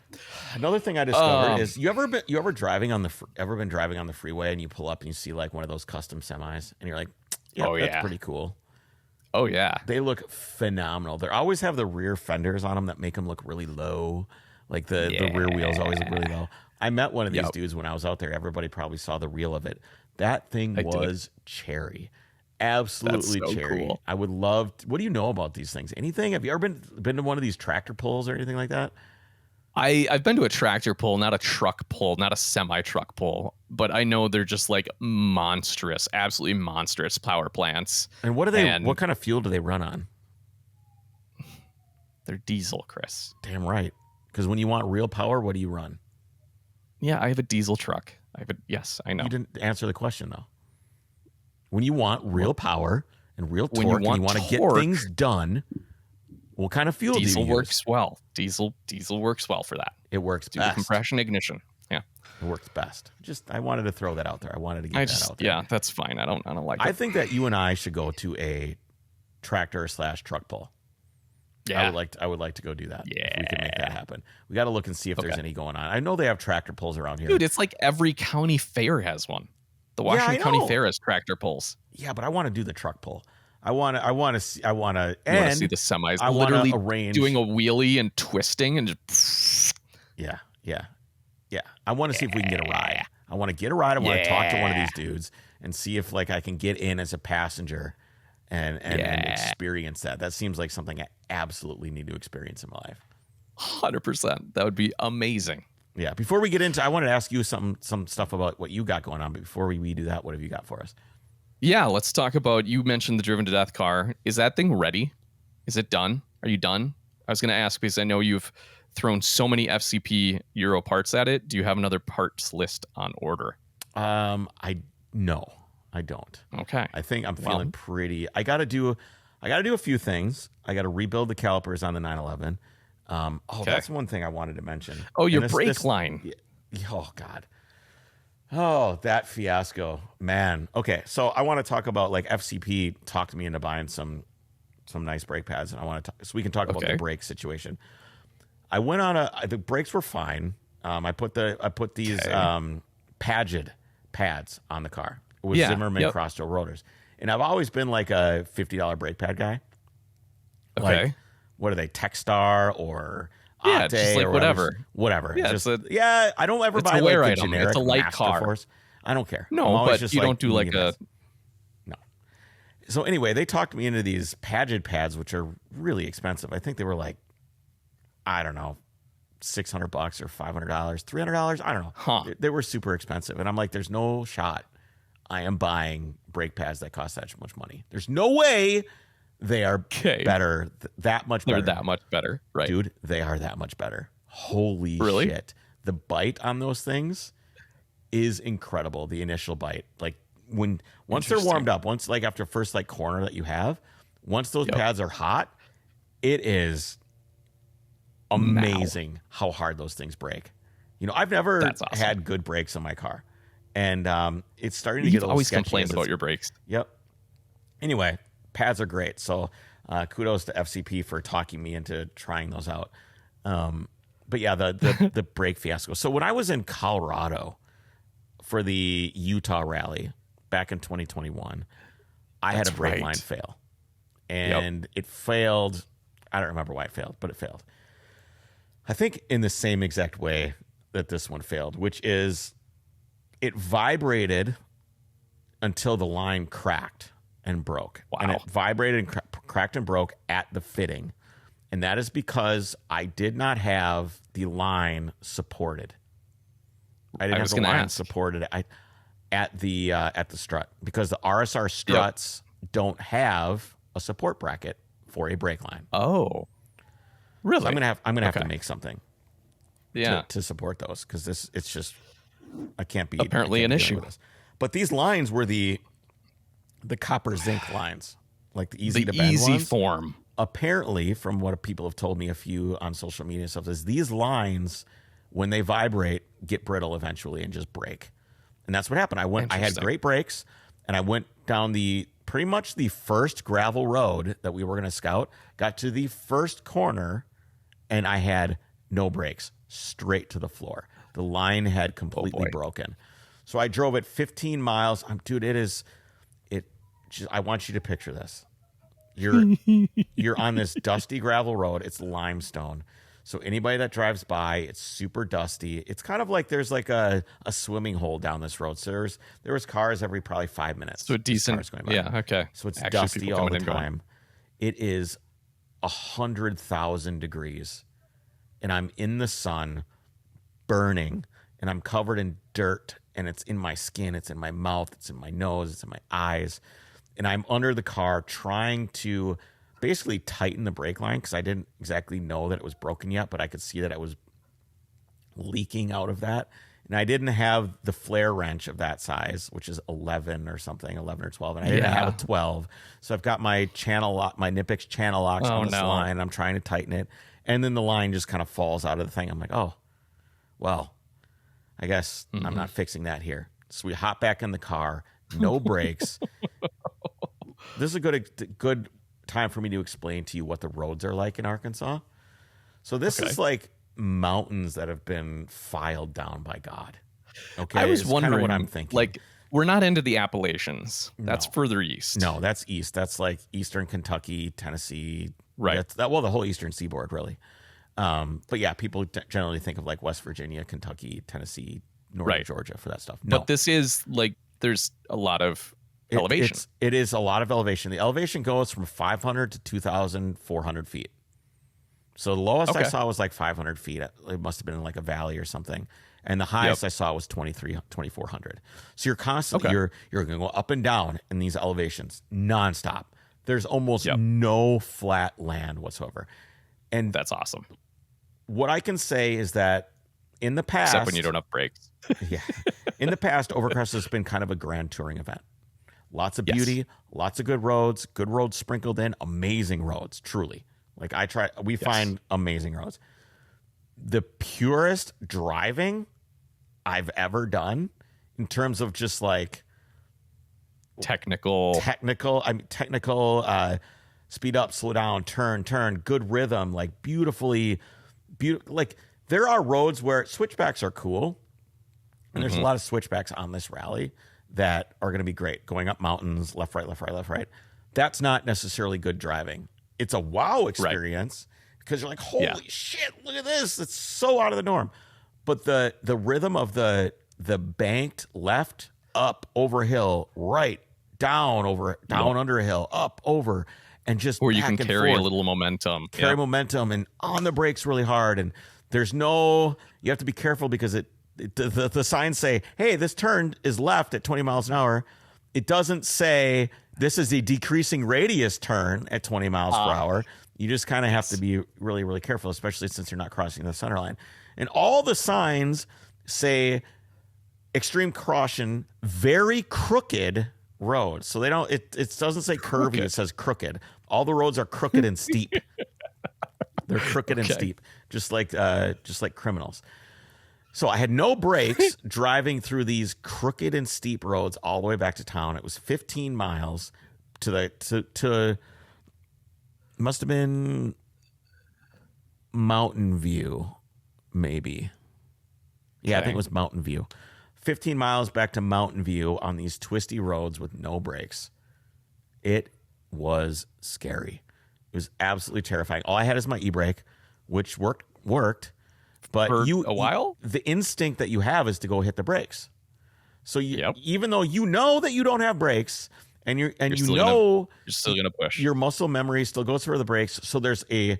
Another thing I discovered is you ever been driving on the freeway and you pull up and you see like one of those custom semis and you're like, that's pretty cool. Oh yeah. They look phenomenal. They always have the rear fenders on them that make them look really low. Like the rear wheels always look really low. I met one of these dudes when I was out there. Everybody probably saw the reel of it. That thing was cherry. Absolutely cherry. Cool. I would love what do you know about these things? Anything? Have you ever been to one of these tractor pulls or anything like that? I've been to a tractor pull, not a truck pull, not a semi-truck pull, but I know they're just like monstrous, absolutely monstrous power plants. And what kind of fuel do they run on? They're diesel, Chris. Damn right. Because when you want real power, what do you run? Yeah, I have a diesel truck. Yes, I know. You didn't answer the question though. When you want real power and real torque and you want to get things done, what kind of fuel do you use? Diesel works well. Diesel works well for that. It works best. The compression ignition. Yeah. It works best. I wanted to throw that out there. I wanted to get that out there. Yeah, that's fine. I don't like it. I think that you and I should go to a tractor/truck pull. Yeah. I would like to go do that. Yeah. If we can make that happen. We got to look and see if there's any going on. I know they have tractor pulls around here. Dude, it's like every county fair has one. The Washington County Fair has tractor pulls. Yeah, but I want to do the truck pull. I want to see the semis. I literally arrange doing a wheelie and twisting and just. Yeah. I want to see if we can get a ride. I want to get a ride. I want to talk to one of these dudes and see if like I can get in as a passenger and experience that. That seems like something I absolutely need to experience in my life. 100%. That would be amazing. Yeah. Before we get into, I wanted to ask you some stuff about what you got going on. But before we do that, what have you got for us? Yeah, let's talk about, you mentioned the Driven to Death car. Is that thing ready? Is it done? Are you done? I was going to ask because I know you've thrown so many FCP Euro parts at it. Do you have another parts list on order? No, I don't. Okay. I think I'm feeling pretty. I got to do I got to do a few things. I got to rebuild the calipers on the 911. That's one thing I wanted to mention. Oh, your brake line. Oh, God. Oh, that fiasco, man. Okay, so I want to talk about, like, FCP talked me into buying some nice brake pads, and I want to so we can talk about the brake situation. I went on the brakes were fine. I put these Pagid pads on the car with Zimmerman cross-toe rotors, and I've always been like a $50 brake pad guy. Okay, like, what are they, Techstar or Octane, just like whatever. Yeah, I don't ever buy like the generic. It's a light car. Force. I don't care. No, but just you don't do like a. No. So anyway, they talked me into these Pagid pads, which are really expensive. I think they were like, I don't know, $600 or $500, $300. I don't know. Huh. They were super expensive, and I'm like, there's no shot I am buying brake pads that cost that much money. There's no way. They are better, that much better. They're that much better, right? Dude, they are that much better. Holy shit. The bite on those things is incredible. The initial bite. Like, once they're warmed up, once, like, after first, like, corner that you have, once those pads are hot, it is amazing how hard those things break. You know, I've never had good brakes on my car. And it's starting to get a little always sketchy. Complained about your brakes. Yep. Anyway, pads are great. So kudos to FCP for talking me into trying those out. But yeah, the brake fiasco. So when I was in Colorado for the Utah rally back in 2021, I had a brake line fail. And it failed. I don't remember why it failed, but it failed. I think in the same exact way that this one failed, which is it vibrated until the line cracked and broke. Wow. And it vibrated and cracked and broke at the fitting. And that is because I did not have the line supported. I didn't have the line supported at the strut, because the RSR struts don't have a support bracket for a brake line. Oh, really? So I'm gonna have to make something. To support those, because it's just I can't be apparently an issue. But these lines were the copper zinc lines, like the easy to bend easy ones. Form. Apparently, from what people have told me, a few on social media and stuff, is these lines, when they vibrate, get brittle eventually and just break. And that's what happened. I had great brakes, and I went down pretty much the first gravel road that we were going to scout, got to the first corner, and I had no brakes, straight to the floor. The line had completely broken. So I drove it 15 miles. Dude, I want you to picture this. You're on this dusty gravel road. It's limestone. So anybody that drives by, it's super dusty. It's kind of like there's like a swimming hole down this road. So there was cars every probably 5 minutes. So a decent, going by. Yeah, okay. So it's dusty all the time. It is 100,000 degrees, and I'm in the sun, burning, and I'm covered in dirt, and it's in my skin, it's in my mouth, it's in my nose, it's in my eyes. And I'm under the car trying to basically tighten the brake line, because I didn't exactly know that it was broken yet, but I could see that it was leaking out of that. And I didn't have the flare wrench of that size, which is 11 or 12. And I didn't have a 12. So I've got my Nipix channel locks on this line. I'm trying to tighten it. And then the line just kind of falls out of the thing. I'm like, oh, well, I guess I'm not fixing that here. So we hop back in the car, no brakes. This is a good time for me to explain to you what the roads are like in Arkansas. So this is like mountains that have been filed down by God. Okay, I was wondering what I'm thinking. Like, we're not into the Appalachians. That's further east. No, that's east. That's like eastern Kentucky, Tennessee. Right. The whole eastern seaboard, really. But yeah, people generally think of like West Virginia, Kentucky, Tennessee, northern Georgia for that stuff. No. But this is like, there's a lot of elevation. It is a lot of elevation. The elevation goes from 500 to 2,400 feet. So the lowest I saw was like 500 feet. It must have been in like a valley or something. And the highest I saw was 2,400. So you're constantly, you're going to go up and down in these elevations nonstop. There's almost no flat land whatsoever. And that's awesome. What I can say is that in the past, except when you don't have brakes. In the past, Overcrest has been kind of a grand touring event. Lots of beauty, lots of good roads sprinkled in, amazing roads, truly. Like we find amazing roads. The purest driving I've ever done in terms of just like technical, speed up, slow down, turn, good rhythm, like beautifully. Like there are roads where switchbacks are cool. And there's a lot of switchbacks on this rally that are going to be great. Going up mountains, left, right, left, right, left, right. That's not necessarily good driving. It's a wow experience because you're like, holy shit, look at this. It's so out of the norm. But the rhythm of the banked left, up, over hill, right, down, over, down, under a hill, up, over, and just where you can carry a little momentum. Carry momentum and on the brakes really hard. And there's you have to be careful because the signs say, hey, this turn is left at 20 miles an hour. It doesn't say this is a decreasing radius turn at 20 miles per hour. You just kind of have to be really, really careful, especially since you're not crossing the center line. And all the signs say extreme caution, very crooked roads. So it doesn't say curvy, it says crooked. All the roads are crooked and steep. They're crooked and steep, just like criminals. So I had no brakes driving through these crooked and steep roads all the way back to town. It was 15 miles to must have been Mountain View, maybe. Yeah, I think it was Mountain View. 15 miles back to Mountain View on these twisty roads with no brakes. It was scary. It was absolutely terrifying. All I had is my e-brake, which worked. But for a while, the instinct that you have is to go hit the brakes. So even though you know that you don't have brakes, and you're still gonna push. Your muscle memory still goes for the brakes. So there's a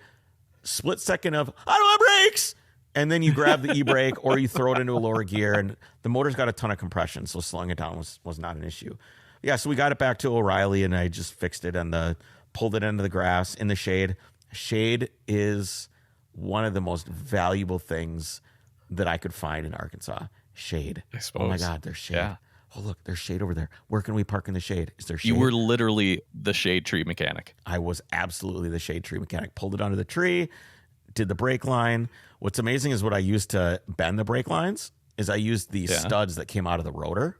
split second of I don't have brakes, and then you grab the e-brake or you throw it into a lower gear, and the motor's got a ton of compression, so slowing it down was not an issue. Yeah, so we got it back to O'Reilly, and I just fixed it and pulled it into the grass in the shade. Shade is one of the most valuable things that I could find in Arkansas. Shade. I suppose. Oh my God, there's shade. Yeah. Oh, look, there's shade over there. Where can we park in the shade? Is there shade? You were literally the shade tree mechanic. I was absolutely the shade tree mechanic. Pulled it under the tree, did the brake line. What's amazing is what I used to bend the brake lines is I used the studs that came out of the rotor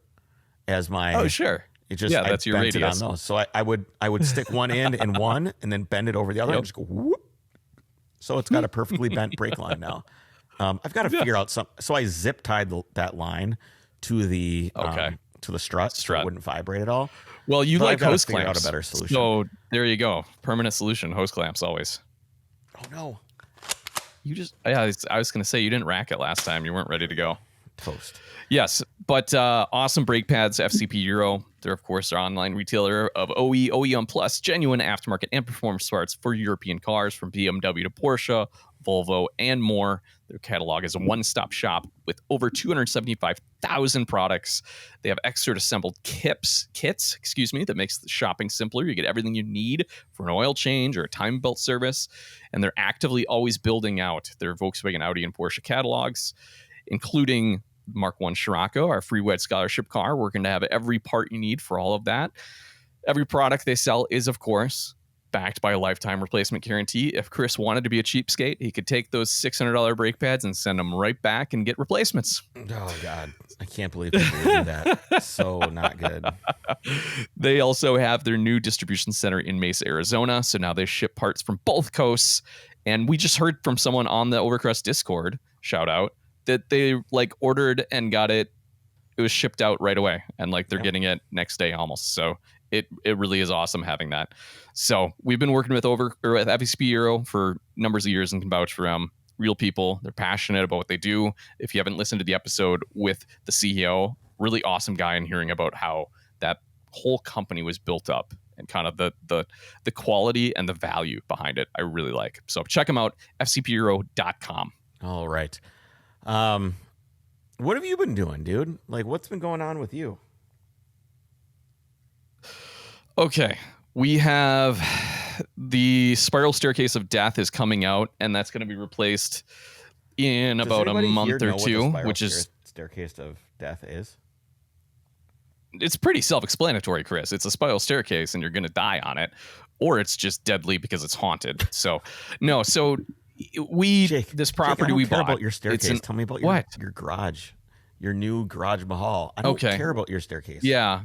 as my... Oh, sure. That's your radius. On those. So I would stick one end in one and then bend it over the other and just go whoop. So it's got a perfectly bent brake line now. I've got to figure out some. So I zip tied that line to the strut so it wouldn't vibrate at all. Well, you like hose clamps. Out a better solution. So there you go. Permanent solution. Hose clamps always. Oh no. I was going to say you didn't rack it last time. You weren't ready to go. Toast. Yes, but awesome brake pads, FCP Euro. They're, of course, our online retailer of OE, OEM Plus, genuine aftermarket and performance parts for European cars from BMW to Porsche, Volvo, and more. Their catalog is a one-stop shop with over 275,000 products. They have expert assembled kits, that makes the shopping simpler. You get everything you need for an oil change or a time belt service, and they're actively always building out their Volkswagen, Audi, and Porsche catalogs, including Mark I Scirocco, our free wed scholarship car. We're going to have every part you need for all of that. Every product they sell is, of course, backed by a lifetime replacement guarantee. If Kris wanted to be a cheapskate, he could take those $600 brake pads and send them right back and get replacements. Oh, God. I can't believe people do that. So not good. They also have their new distribution center in Mesa, Arizona. So now they ship parts from both coasts. And we just heard from someone on the Overcrest Discord, shout out, that they ordered and got it. It was shipped out right away, and they're getting it next day almost. So it really is awesome having that. So we've been working with FSP Euro for numbers of years and can vouch for them. Real people, they're passionate about what they do. If you haven't listened to the episode with the CEO, really awesome guy, and hearing about how that whole company was built up and kind of the quality and the value behind it, I really like. So check them out, fcpeuro.com. All right. What have you been doing, dude? What's been going on with you? Okay. We have the Spiral Staircase of Death is coming out, and that's going to be replaced in about a month or two, which is Staircase of Death is. it's pretty self-explanatory, Kris. It's a spiral staircase and you're going to die on it, or it's just deadly because it's haunted. So no, so this property Jake, I don't we care bought about your staircase. Tell me about your garage, your new garage mahal. I don't care about your staircase. Yeah.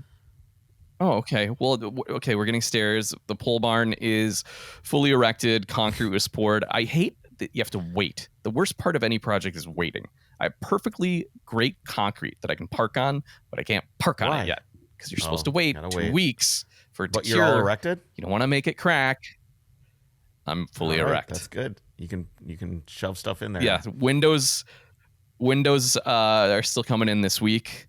Oh, okay. Well, okay, we're getting stairs. The pole barn is fully erected. Concrete was poured. I hate that you have to wait. The worst part of any project is waiting. I have perfectly great concrete that I can park on, but I can't park on it yet because you're supposed to wait 2 weeks for it to cure. But you're all erected? You don't want to make it crack. I'm fully erect. That's good. You can shove stuff in there. Yeah, Windows are still coming in this week.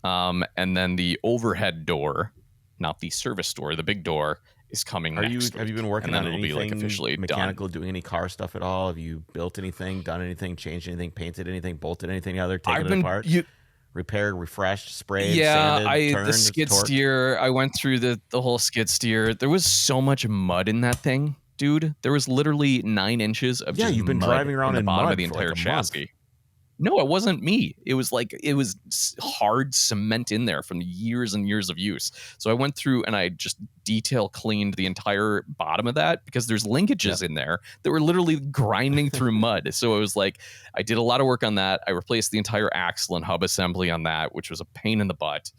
And then the overhead door, not the service door, the big door is coming next week. Have you been working on anything like officially mechanical, done. doing any car stuff at all? Have you built anything, done anything, changed anything, painted anything, bolted anything other, taken it apart? Repaired, refreshed, sprayed, sanded, turned, the skid torqued? steer, I went through the whole skid steer. There was so much mud in that thing, dude. There was literally 9 inches of just you've been mud driving around in the in bottom mud of the for entire like a chassis. month. No, it wasn't me. It was hard cement in there from years and years of use. So I went through and I just detail cleaned the entire bottom of that because there's linkages in there that were literally grinding through mud. So it was like, I did a lot of work on that. I replaced the entire axle and hub assembly on that, which was a pain in the butt.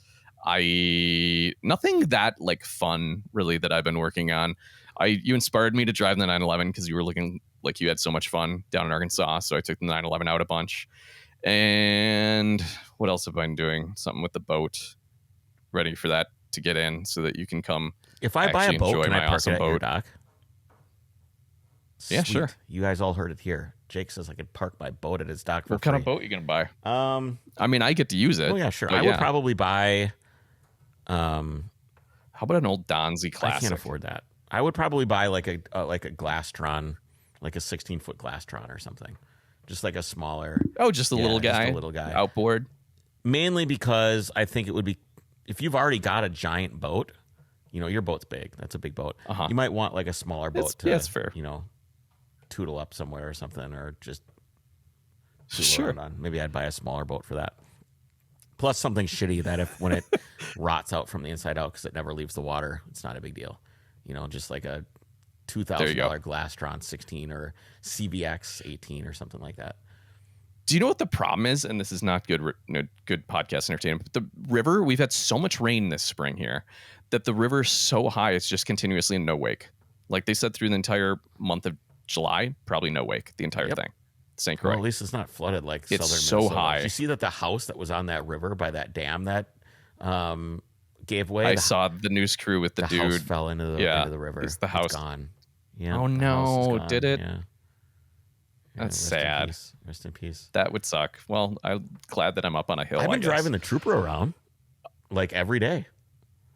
Nothing that like fun really that I've been working on. You inspired me to drive the 911 because you were looking like you had so much fun down in Arkansas. So I took the 911 out a bunch. And what else have I been doing? Something with the boat, ready for that to get in so that you can come. If I buy a boat, can I park awesome it at your dock? Yeah, sure. You guys all heard it here. Jake says I could park my boat at his dock for What free. kind of boat are you going to buy? I mean, I get to use it. Oh, yeah, sure. I would probably buy... how about an old Donzi Classic? I can't afford that. I would probably buy like a Glastron, like a 16-foot Glastron or something. Just like a smaller... Oh, just a little guy? Just a little guy. Outboard? Mainly because I think it would be... If you've already got a giant boat, your boat's big. That's a big boat. Uh-huh. You might want like a smaller boat that's fair. Tootle up somewhere or something, or just sure. Around on. Maybe I'd buy a smaller boat for that. Plus something shitty that when it rots out from the inside out because it never leaves the water, it's not a big deal. Just like a $2,000 Glastron 16 or CBX 18 or something like that. Do you know what the problem is? And this is not good podcast entertainment. But the river, we've had so much rain this spring here that the river's so high, it's just continuously in no wake. Like they said through the entire month of July, probably no wake, the entire thing. St. Croix. Well, at least it's not flooded like it's southern so Minnesota. high. Did you see that the house that was on that river by that dam that gave way? I saw the news crew with the dude. House fell into the river. Is the house gone? Yeah. Oh no! Did it? Yeah. That's sad. Rest in peace. That would suck. Well, I'm glad that I'm up on a hill. I've been driving the Trooper around like every day.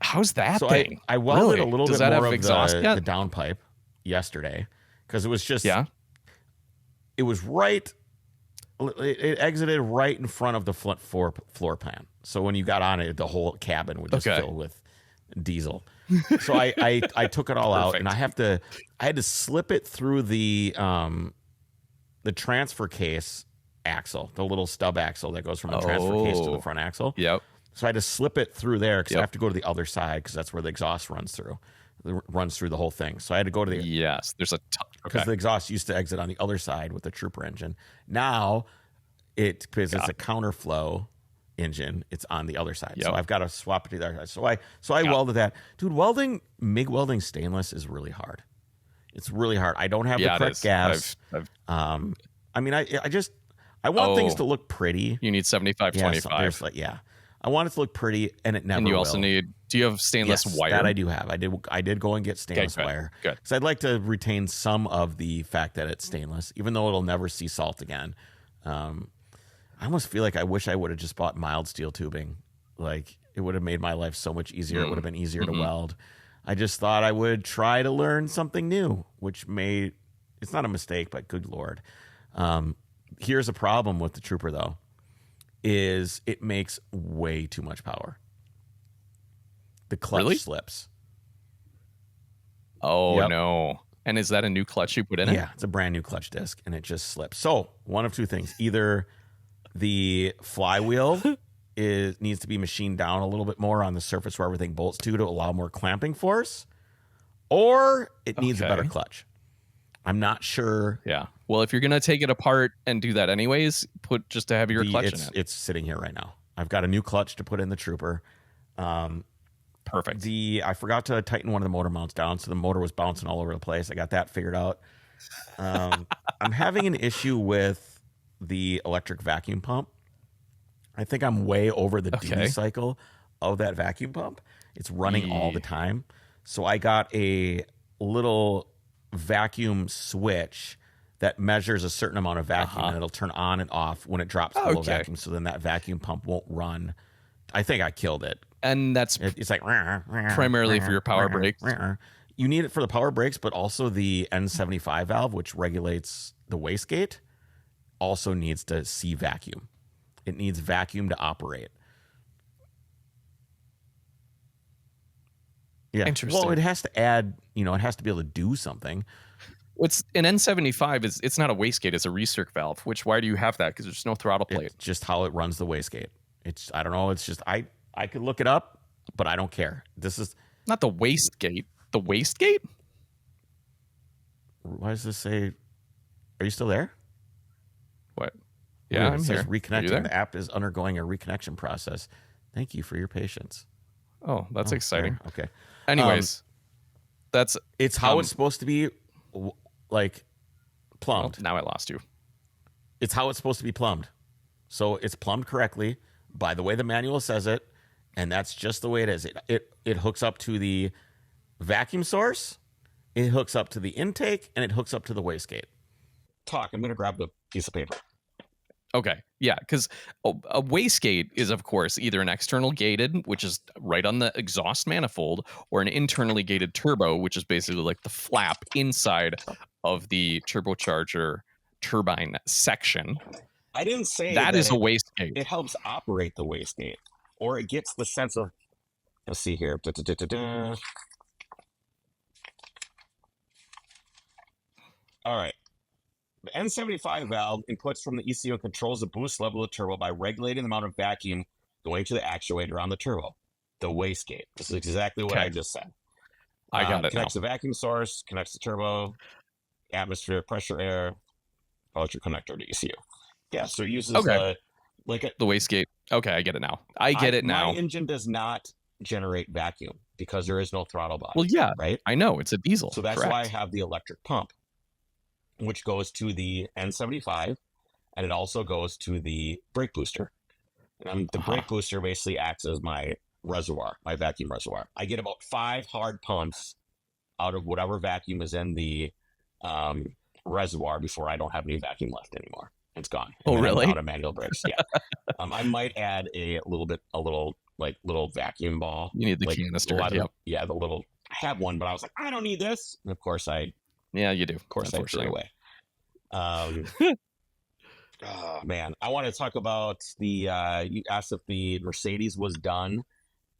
How's that so thing? I welded a little bit more of the downpipe yesterday because it was just it was right. It exited right in front of the floor plan. So when you got on it, the whole cabin would just fill with diesel. So I took it all out, and I had to slip it through the transfer case axle, the little stub axle that goes from the transfer case to the front axle. Yep. So I had to slip it through there because I have to go to the other side because that's where the exhaust runs through. It runs through the whole thing. So I had to go to the there's a because the exhaust used to exit on the other side with the Trooper engine. Now because it's a counterflow engine, it's on the other side. So I've got to swap it to the other side. So I welded that. Dude, MIG welding stainless is really hard. It's really hard. I don't have the correct gas. I mean, I want things to look pretty. You need 75-25. Yeah. I want it to look pretty, and it never will. And you also need, do you have stainless wire? That I do have. I did go and get stainless wire. Good. Because I'd like to retain some of the fact that it's stainless, even though it'll never see salt again. I almost feel like I wish I would have just bought mild steel tubing. Like, it would have made my life so much easier. It would have been easier to weld. I just thought I would try to learn something new, which it's not a mistake, but good Lord. Here's a problem with the Trooper, though, is it makes way too much power. The clutch slips. Oh, no. And is that a new clutch you put in it? Yeah, it's a brand new clutch disc, and it just slips. So one of two things. Either the flywheel needs to be machined down a little bit more on the surface where everything bolts to allow more clamping force, or it needs a better clutch. I'm not sure. Yeah. Well, if you're going to take it apart and do that anyways, put just a heavier clutch in it. It's sitting here right now. I've got a new clutch to put in the Trooper. Perfect. I forgot to tighten one of the motor mounts down, so the motor was bouncing all over the place. I got that figured out. I'm having an issue with the electric vacuum pump. I think I'm way over the duty cycle of that vacuum pump. It's running all the time. So I got a little vacuum switch that measures a certain amount of vacuum, and it'll turn on and off when it drops below vacuum. So then that vacuum pump won't run. I think I killed it. And that's it's like primarily for your power brakes. You need it for the power brakes, but also the N75 valve, which regulates the wastegate, also needs to see vacuum. It needs vacuum to operate. Yeah. Interesting. Well, it has to add, it has to be able to do something. It's an N75 it's not a wastegate, it's a recirc valve, why do you have that? Because there's no throttle plate. It's just how it runs the wastegate. I don't know. It's just, I could look it up, but I don't care. This is not the wastegate. The wastegate? Why does this say, are you still there? What? Yeah, I'm here. Reconnecting. The app is undergoing a reconnection process. Thank you for your patience. Oh, that's exciting. There. Okay. Anyways, it's how it's supposed to be, like, plumbed. Well, now I lost you. It's how it's supposed to be plumbed. So it's plumbed correctly by the way the manual says it, and that's just the way it is. It hooks up to the vacuum source, it hooks up to the intake, and it hooks up to the wastegate. I'm going to grab the piece of paper. Okay. Yeah, because a wastegate is, of course, either an external gated, which is right on the exhaust manifold, or an internally gated turbo, which is basically like the flap inside of the turbocharger turbine section. I didn't say that is a wastegate. It helps operate the wastegate, or it gets the sense of, let's see here. All right. The N75 valve inputs from the ECU and controls the boost level of the turbo by regulating the amount of vacuum going to the actuator on the turbo, the wastegate. This is exactly what I just said. I got it. Connects the vacuum source, connects the turbo, atmosphere, pressure, air, electric connector to ECU. Yeah, so it uses the wastegate. Okay, I get it now. I get it now. My engine does not generate vacuum because there is no throttle body. Well, yeah, right. I know it's a diesel. So that's why I have the electric pump, which goes to the N75, and it also goes to the brake booster. And the brake booster basically acts as my reservoir, my vacuum reservoir. I get about 5 hard pumps out of whatever vacuum is in the reservoir before I don't have any vacuum left anymore. It's gone. Oh, really? Out of manual brakes. Yeah. I might add a little vacuum ball. You need the canister. Yeah, the little. I have one, but I was like, I don't need this. And of course, Yeah, you do. Of course, I threw it away. Oh man, I want to talk about the. You asked if the Mercedes was done.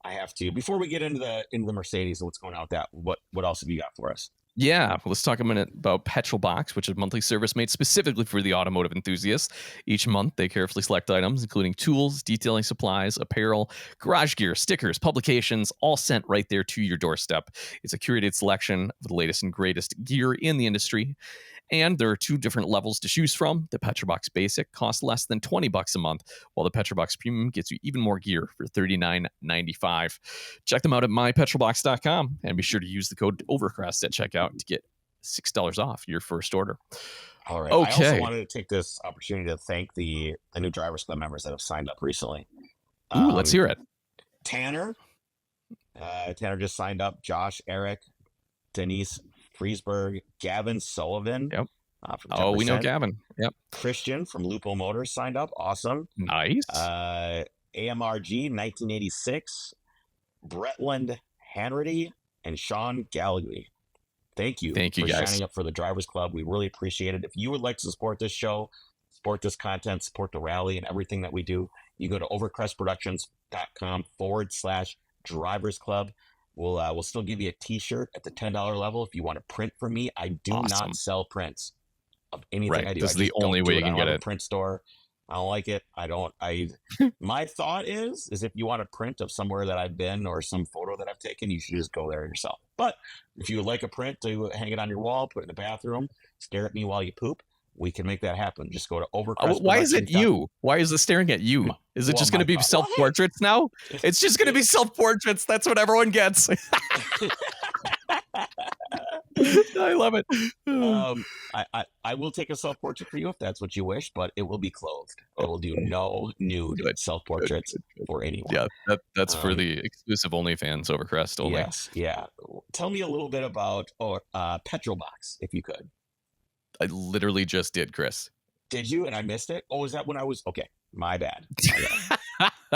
I have to before we get into the Mercedes and what's going on with that. What else have you got for us? Yeah, well, let's talk a minute about Petrolbox, which is a monthly service made specifically for the automotive enthusiasts. Each month, they carefully select items, including tools, detailing supplies, apparel, garage gear, stickers, publications, all sent right there to your doorstep. It's a curated selection of the latest and greatest gear in the industry. And there are 2 different levels to choose from. The Petrolbox Basic costs less than $20 a month, while the Petrolbox Premium gets you even more gear for $39.95. Check them out at mypetrolbox.com and be sure to use the code Overcrest at checkout to get $6 off your first order. All right. Okay. I also wanted to take this opportunity to thank the new Drivers Club members that have signed up recently. Ooh, let's hear it. Tanner just signed up. Josh, Eric, Denise Friesberg, Gavin Sullivan. Yep. We know Gavin. Yep. Christian from Lupo Motors signed up. Awesome. Nice. AMRG 1986, Bretland Hanratty, and Sean Gallagher. Thank you for guys. Signing up for the Drivers Club. We really appreciate it. If you would like to support this show, support this content, support the rally and everything that we do, you go to overcrestproductions.com/Drivers Club. We'll still give you a t-shirt at the $10 level if you want to print from me. I do not sell prints of anything I do. This is the only way you can get it. Print store. I don't like it. My thought is if you want a print of somewhere that I've been or some photo that I've taken, you should just go there yourself. But if you would like a print to hang it on your wall, put it in the bathroom, stare at me while you poop, we can make that happen. Just go to Overcrest. Why is it you? Why is it staring at you? Is it just going to be self-portraits now? It's just going to be self-portraits. That's what everyone gets. I love it. I will take a self-portrait for you if that's what you wish, but it will be clothed. I will do no nude self-portraits for anyone. Yeah, that's for the exclusive OnlyFans Overcrest only. Yes, yeah. Tell me a little bit about Petrol Box, if you could. I literally just did, Kris. Did you? And I missed it? Oh, is that when I was... Okay, my bad.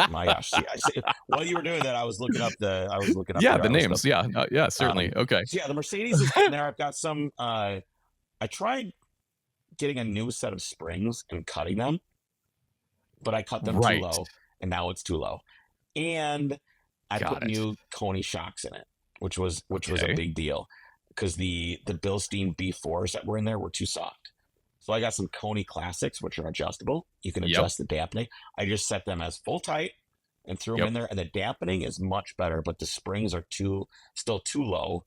My gosh. Yeah. While you were doing that, I was looking up the names. Yeah, certainly. Okay. So yeah, the Mercedes is in there. I've got some... I tried getting a new set of springs and cutting them, but I cut them too low, and now it's too low. And I put new Coney shocks in it, which was a big deal because the Bilstein B4s that were in there were too soft. So I got some Coney Classics, which are adjustable. You can adjust the dampening. I just set them as full tight and threw them in there, and the dampening is much better, but the springs are still too low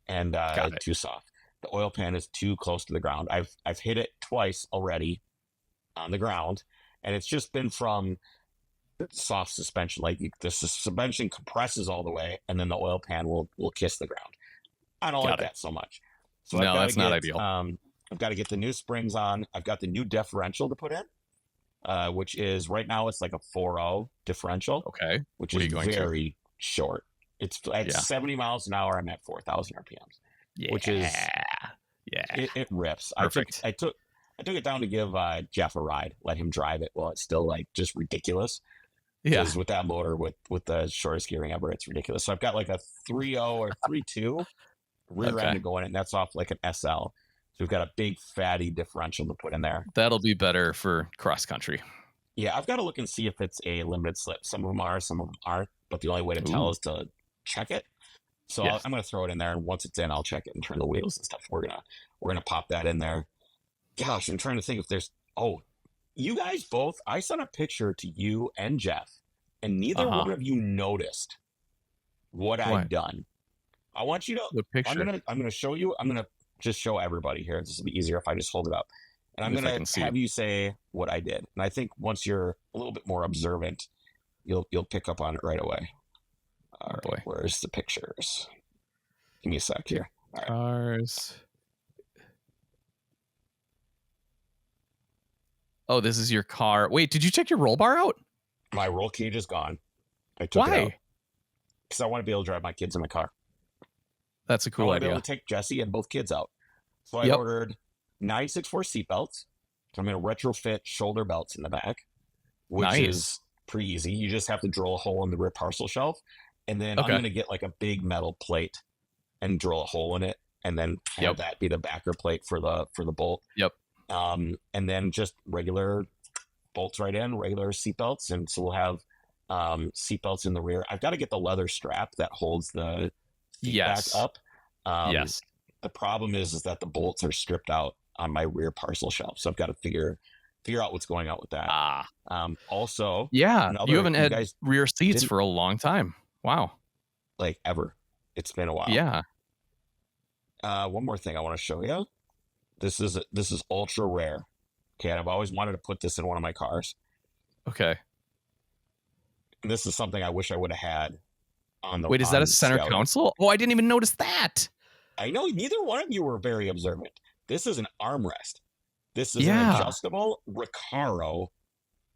and too soft. The oil pan is too close to the ground. I've hit it twice already on the ground, and it's just been from soft suspension. Like the suspension compresses all the way, and then the oil pan will kiss the ground. I don't like that so much. So no, that's not ideal. I've got to get the new springs on. I've got the new differential to put in, which is right now it's like a 4.0 differential. Okay. Which is very short. It's at 70 miles an hour. I'm at 4,000 RPMs. Yeah. Which is it rips. Perfect. I took it down to give Jeff a ride, let him drive it. Well, it's still like just ridiculous. Because with that motor, with the shortest gearing ever, it's ridiculous. So I've got like a 3.0 or 3.2 rear end to go in it, and that's off like an SL. So we've got a big fatty differential to put in there. That'll be better for cross country. Yeah, I've got to look and see if it's a limited slip. Some of them are, some of them aren't. But the only way to tell is to check it. So I'm going to throw it in there, and once it's in, I'll check it and turn the wheels and stuff. We're gonna pop that in there. Gosh, I'm trying to think if there's. Oh, you guys both. I sent a picture to you and Jeff, and neither one of you noticed what I've done. I want you to. The picture. I'm gonna show you. I'm gonna just show everybody here. This will be easier if I just hold it up, and I'm gonna have you say what I did. And I think once you're a little bit more observant, you'll pick up on it right away. All right, where's the pictures? Give me a sec here. All right. Cars. Oh, this is your car. Wait, did you check your roll bar out? My roll cage is gone. I took it out. Because I want to be able to drive my kids in the car. That's a cool idea. I want to be able to take Jesse and both kids out. So I ordered 964 seatbelts. So I'm going to retrofit shoulder belts in the back, which is pretty easy. You just have to drill a hole in the rear parcel shelf. And then I'm going to get like a big metal plate and drill a hole in it. And then have that be the backer plate for the bolt. Yep. And then just regular bolts right in, regular seatbelts. And so we'll have seatbelts in the rear. I've got to get the leather strap that holds the seat back up. The problem is that the bolts are stripped out on my rear parcel shelf. So I've got to figure out what's going on with that. Also, you haven't had rear seats for a long time. Wow. Like ever. It's been a while. Yeah. One more thing I want to show you. This is ultra rare. Okay, and I've always wanted to put this in one of my cars. Okay. And this is something I wish I would have had on the. Wait, is that a center console? Oh, I didn't even notice that. I know neither one of you were very observant. This is an armrest. This is an adjustable Recaro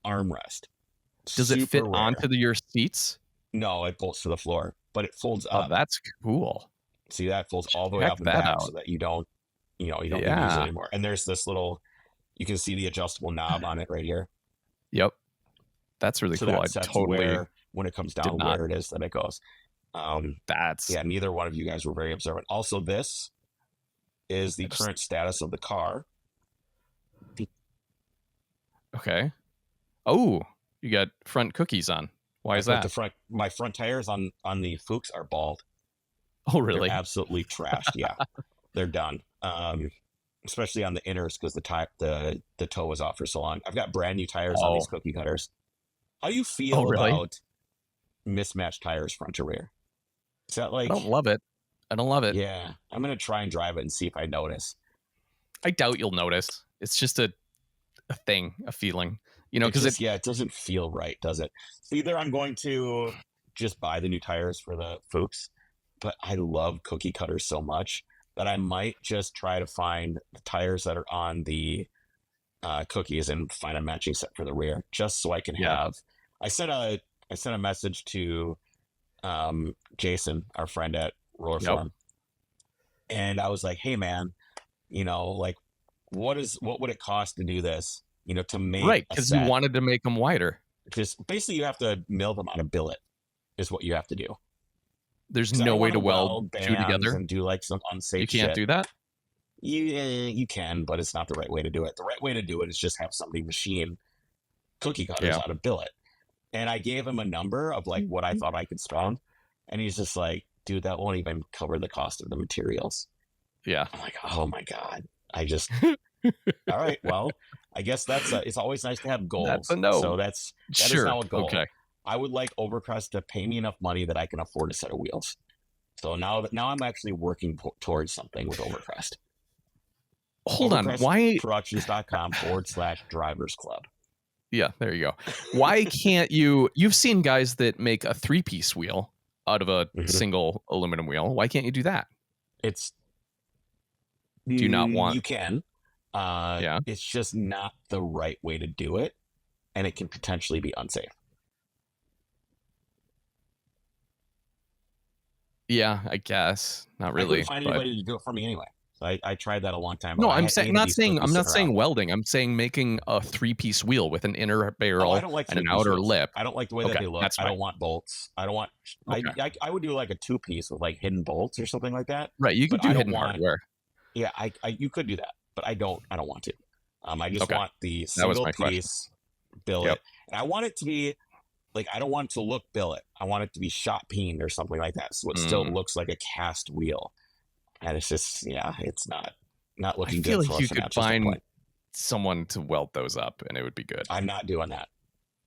armrest. Does it fit onto your seats? No, it bolts to the floor, but it folds up. Oh, that's cool. See, that folds all the way up and back so that you don't use it anymore. And there's this little, you can see the adjustable knob on it right here. Yep. That's really cool. I totally, when it comes down, where it is that it goes. Neither one of you guys were very observant. Also, this is the current status of the car. Okay. Oh, you got front cookies on. Why is that? My front tires on the Fuchs are bald. Oh, really? They're absolutely trashed. Yeah, they're done. especially on the inners because the toe was off for so long. I've got brand new tires on these Oh, cookie cutters. How do you oh, feel really? about mismatched tires front to rear? Is that I don't like, love it. I don't love it. yeah, I'm gonna try and drive it and see if I notice. I doubt you'll notice. It's just a thing, a feeling, It because just, yeah, it doesn't feel right, does it? So either I'm going to just buy the new tires for the Fuchs, but I love cookie cutters so much that I might just try to find the tires that are on the cookies and find a matching set for the rear, just so I can yeah, have. I sent a I sent a message to Jason, our friend at Roller yep, Forum, and I was like, "Hey, man, like what would it cost to do this? To make right. a Because you set. wanted to make them wider. Just basically, you have to mill them on a billet, is what you have to do. There's Because I no don't way want to to weld weld two bands together. and do like some You unsafe can't shit. do that. You can, but it's not the right way to do it. The right way to do it is just have somebody machine cookie cutters Yeah, out of billet. And I gave him a number of like what I thought I could spend, and he's just like, "Dude, that won't even cover the cost of the materials." yeah. I'm like, "Oh my god!" I just All right. Well, I guess it's always nice to have That's a goals. no. So that is Sure. now a goal. Okay. I would like Overcrest to pay me enough money that I can afford a set of wheels. So now I'm actually working towards something with Overcrest. Hold on. Why? Overcrestproductions.com/drivers club. Yeah, there you go. Why can't you? You've seen guys that make a 3-piece wheel out of a Mhm. single aluminum wheel. Why can't you do that? It's Do you not want? you can. Yeah. It's just not the right way to do it, and it can potentially be unsafe. Yeah, I guess. Not I couldn't really, find but anybody to do it for me anyway. So I tried that a long time ago. no, I I'm had saying 8 of these I'm cookies not sitting around. saying welding. I'm saying making a 3-piece wheel with an inner Oh, I barrel don't like and an 3-piece outer wheels. lip. I don't like the way that Okay, they look. that's I fine. don't want bolts. I don't want. Okay. I would do like a 2-piece with like hidden bolts or something like that. Right, you could But do I don't hidden want. hardware. Yeah, I you could do that, but I don't. I don't want to. I just Okay, want the that was single my question. piece Yep. billet, and I want it to be like I don't want it to look billet. I want it to be shot peened or something like that, so it still Mm. looks like a cast wheel. And it's just it's not I looking feel good for like you us, and could that's just the find point. someone to weld those up, and it would be good. I'm not doing that.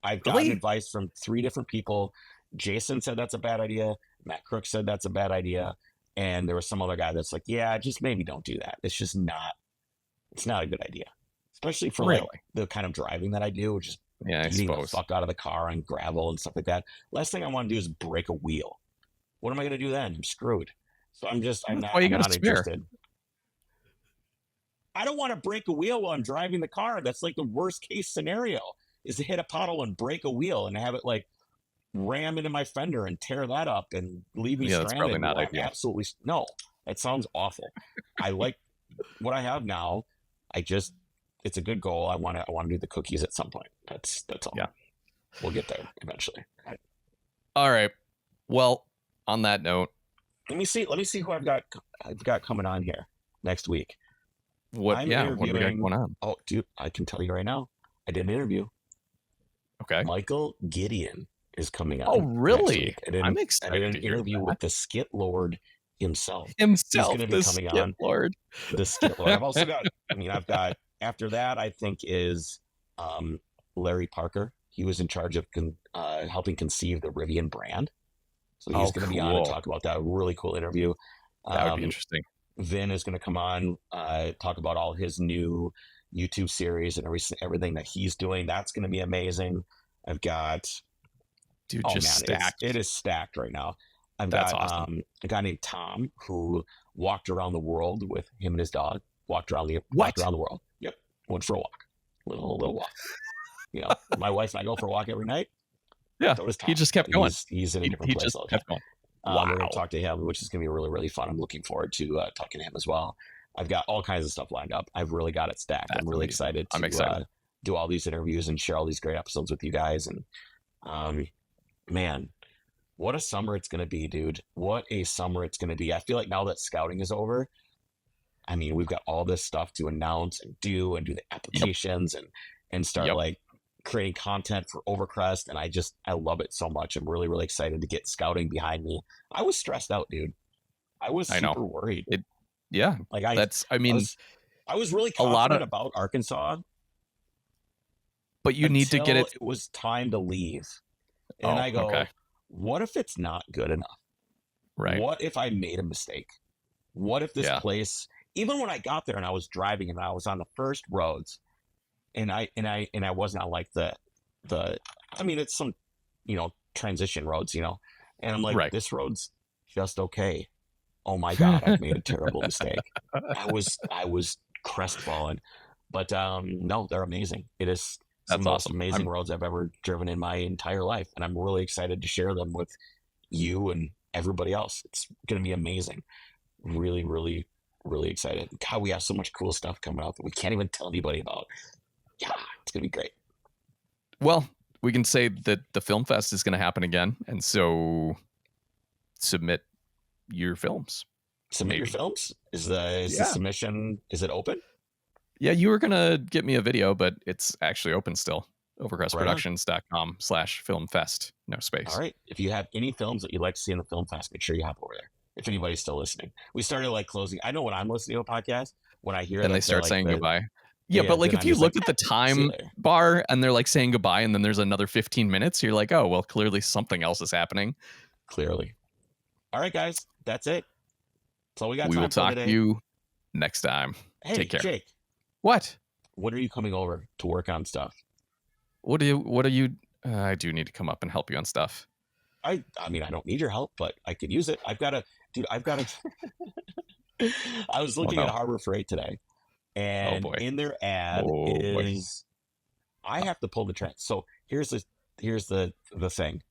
I've gotten Really? advice from 3 different people. Jason said that's a bad idea. Matt Crook said that's a bad idea. And there was some other guy that's like, yeah, just maybe don't do that. It's not a good idea. Especially for like Really? the kind of driving that I do, which is Yeah, I beating the suppose. fuck out of the car on gravel and stuff like that. Last thing I want to do is break a wheel. What am I going to do then? I'm screwed. So That's why you I'm got a not spare. interested. I don't want to break a wheel while I'm driving the car. That's like the worst case scenario is to hit a puddle and break a wheel and have it like ram into my fender and tear that up and leave me Yeah, that's probably stranded. not Well, I'm ideal. absolutely no. That sounds awful. I like what I have now. It's a good goal. I want to do the cookies at some point. That's all. Yeah. We'll get there eventually. All right. Well, on that note, Let me see who I've got coming on here next week. what do we got going on? Oh, dude, I can tell you right now. I did an interview. Okay. Michael Gideon is coming on. Oh, really? I I'm did excited an to hear interview that. with the Skit Lord himself. Himself, He's going to be the coming Skit on. Lord. The Skit Lord. I've also got. I've got after that. I think is Larry Parker. He was in charge of helping conceive the Rivian brand. So he's going to be on and talk about that. Really cool interview. That would be interesting. Vin is going to come on, talk about all his new YouTube series and everything that he's doing. That's going to be amazing. I've got, Dude, stacked. It is stacked right now. That's awesome. A guy named Tom who walked around the world with him and his dog. Walked around the world. Yep, went for a walk, little walk. My wife and I go for a walk every night. Yeah, so does Tom. He just kept going. He's in a different place all the time. Kept going. We're going to talk to him, which is going to be really, really fun. I'm looking forward to talking to him as well. I've got all kinds of stuff lined up. I've really got it stacked. I'm really excited to do all these interviews and share all these great episodes with you guys. And man, what a summer it's going to be, dude. What a summer it's going to be. I feel like now that scouting is over, we've got all this stuff to announce and do the applications and start like creating content for Overcrest, and I love it so much. I'm really, really excited to get scouting behind me. I was stressed out, dude. I was super worried. Yeah, like I I was really confident about Arkansas. But you need to get it. It was time to leave. And I go, what if it's not good enough? Right. What if I made a mistake? What if this place, even when I got there and I was driving and I was on the first roads and I wasn't on like I mean, it's some, transition roads, and I'm like, this road's just okay. Oh my God, I've made a terrible mistake. I was crestfallen, but no, they're amazing. It is some most amazing roads I've ever driven in my entire life, and I'm really excited to share them with you and everybody else. It's going to be amazing. Really, really, really excited. God, we have so much cool stuff coming out that we can't even tell anybody about. Yeah, it's going to be great. Well, we can say that the film fest is going to happen again, and so submit your films. Submit your films? Is the submission, is it open? Yeah, you were going to get me a video, but it's actually open still. Overcrestproductions.com/filmfest. No space. All right. If you have any films that you'd like to see in the film fest, make sure you hop over there. If anybody's still listening. We started closing. I know when I'm listening to a podcast, when I hear then they start saying goodbye. Yeah, but if you look at the time bar and they're saying goodbye and then there's another 15 minutes, you're like, oh, well, clearly something else is happening. Clearly. All right, guys. That's it. That's all we got time for today. We will talk to you next time. Hey, take care. Jake. What? When are you coming over to work on stuff? What are you? I do need to come up and help you on stuff. I mean, I don't need your help, but I could use it. I've got to. I was looking at Harbor Freight today, and in their ad is, I have to pull the trans. So here's the thing.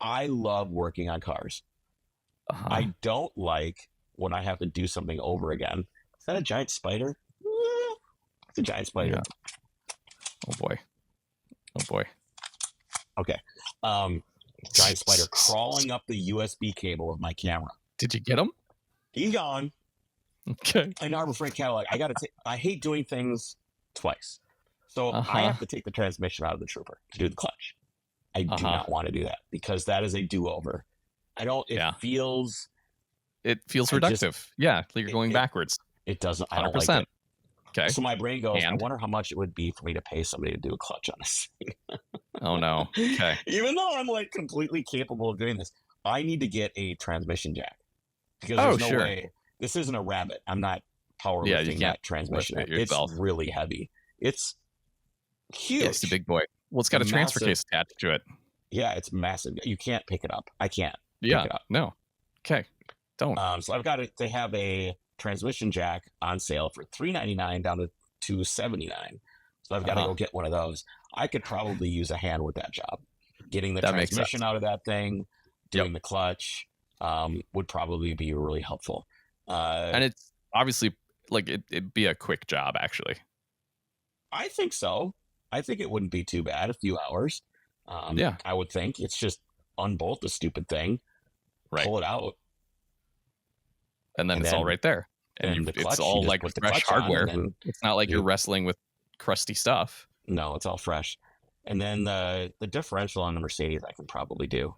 I love working on cars. I don't like when I have to do something over again. Is that a giant spider? It's a giant spider. Yeah. Oh boy. Okay. Giant spider crawling up the USB cable of my camera. Did you get him? He's gone. Okay. In Harbor Freight catalog, I hate doing things twice. So I have to take the transmission out of the trooper to do the clutch. I do not want to do that because that is a do-over. It feels reductive. Like you're going backwards. It doesn't. 100%. I don't like it. Okay. So my brain goes, I wonder how much it would be for me to pay somebody to do a clutch on this thing. Oh no. Okay. Even though I'm completely capable of doing this, I need to get a transmission jack. Because there's no way. This isn't a rabbit. I'm not powerlifting that transmission. It's really heavy. It's huge. Yeah, it's a big boy. Well, it's got a transfer case attached to it. Yeah, it's massive. You can't pick it up. I can't pick it up. No. Okay. Don't. So I've got they have a transmission jack on sale for $399 down to $279. So I've got to go get one of those. I could probably use a hand with that job. Getting the transmission out of that thing, doing the clutch, would probably be really helpful. And it's obviously it'd be a quick job, actually. I think so. I think it wouldn't be too bad. A few hours. I would think. It's just unbolt the stupid thing, pull it out. And then it's all right there. And it's all fresh hardware. It's not like you're wrestling with crusty stuff. No, it's all fresh. And then the differential on the Mercedes, I can probably do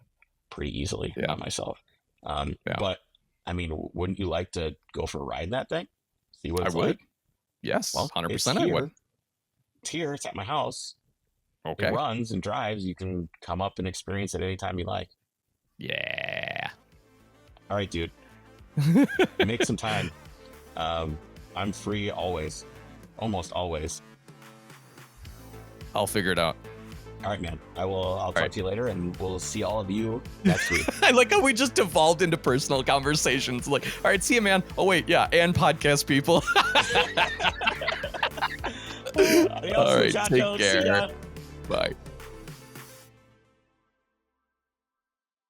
pretty easily by myself. But I mean, wouldn't you like to go for a ride in that thing? See what it's like? Yes, well, 100% I would. It's here. It's at my house. Okay. It runs and drives. You can come up and experience it anytime you like. Yeah. All right, dude. Make some time. I'm free always. Almost always. I'll figure it out. All right, man. I'll talk to you later, and we'll see all of you next week. I like how we just devolved into personal conversations. All right, see you, man. Oh, wait, yeah, and podcast people. All right, take care. Bye.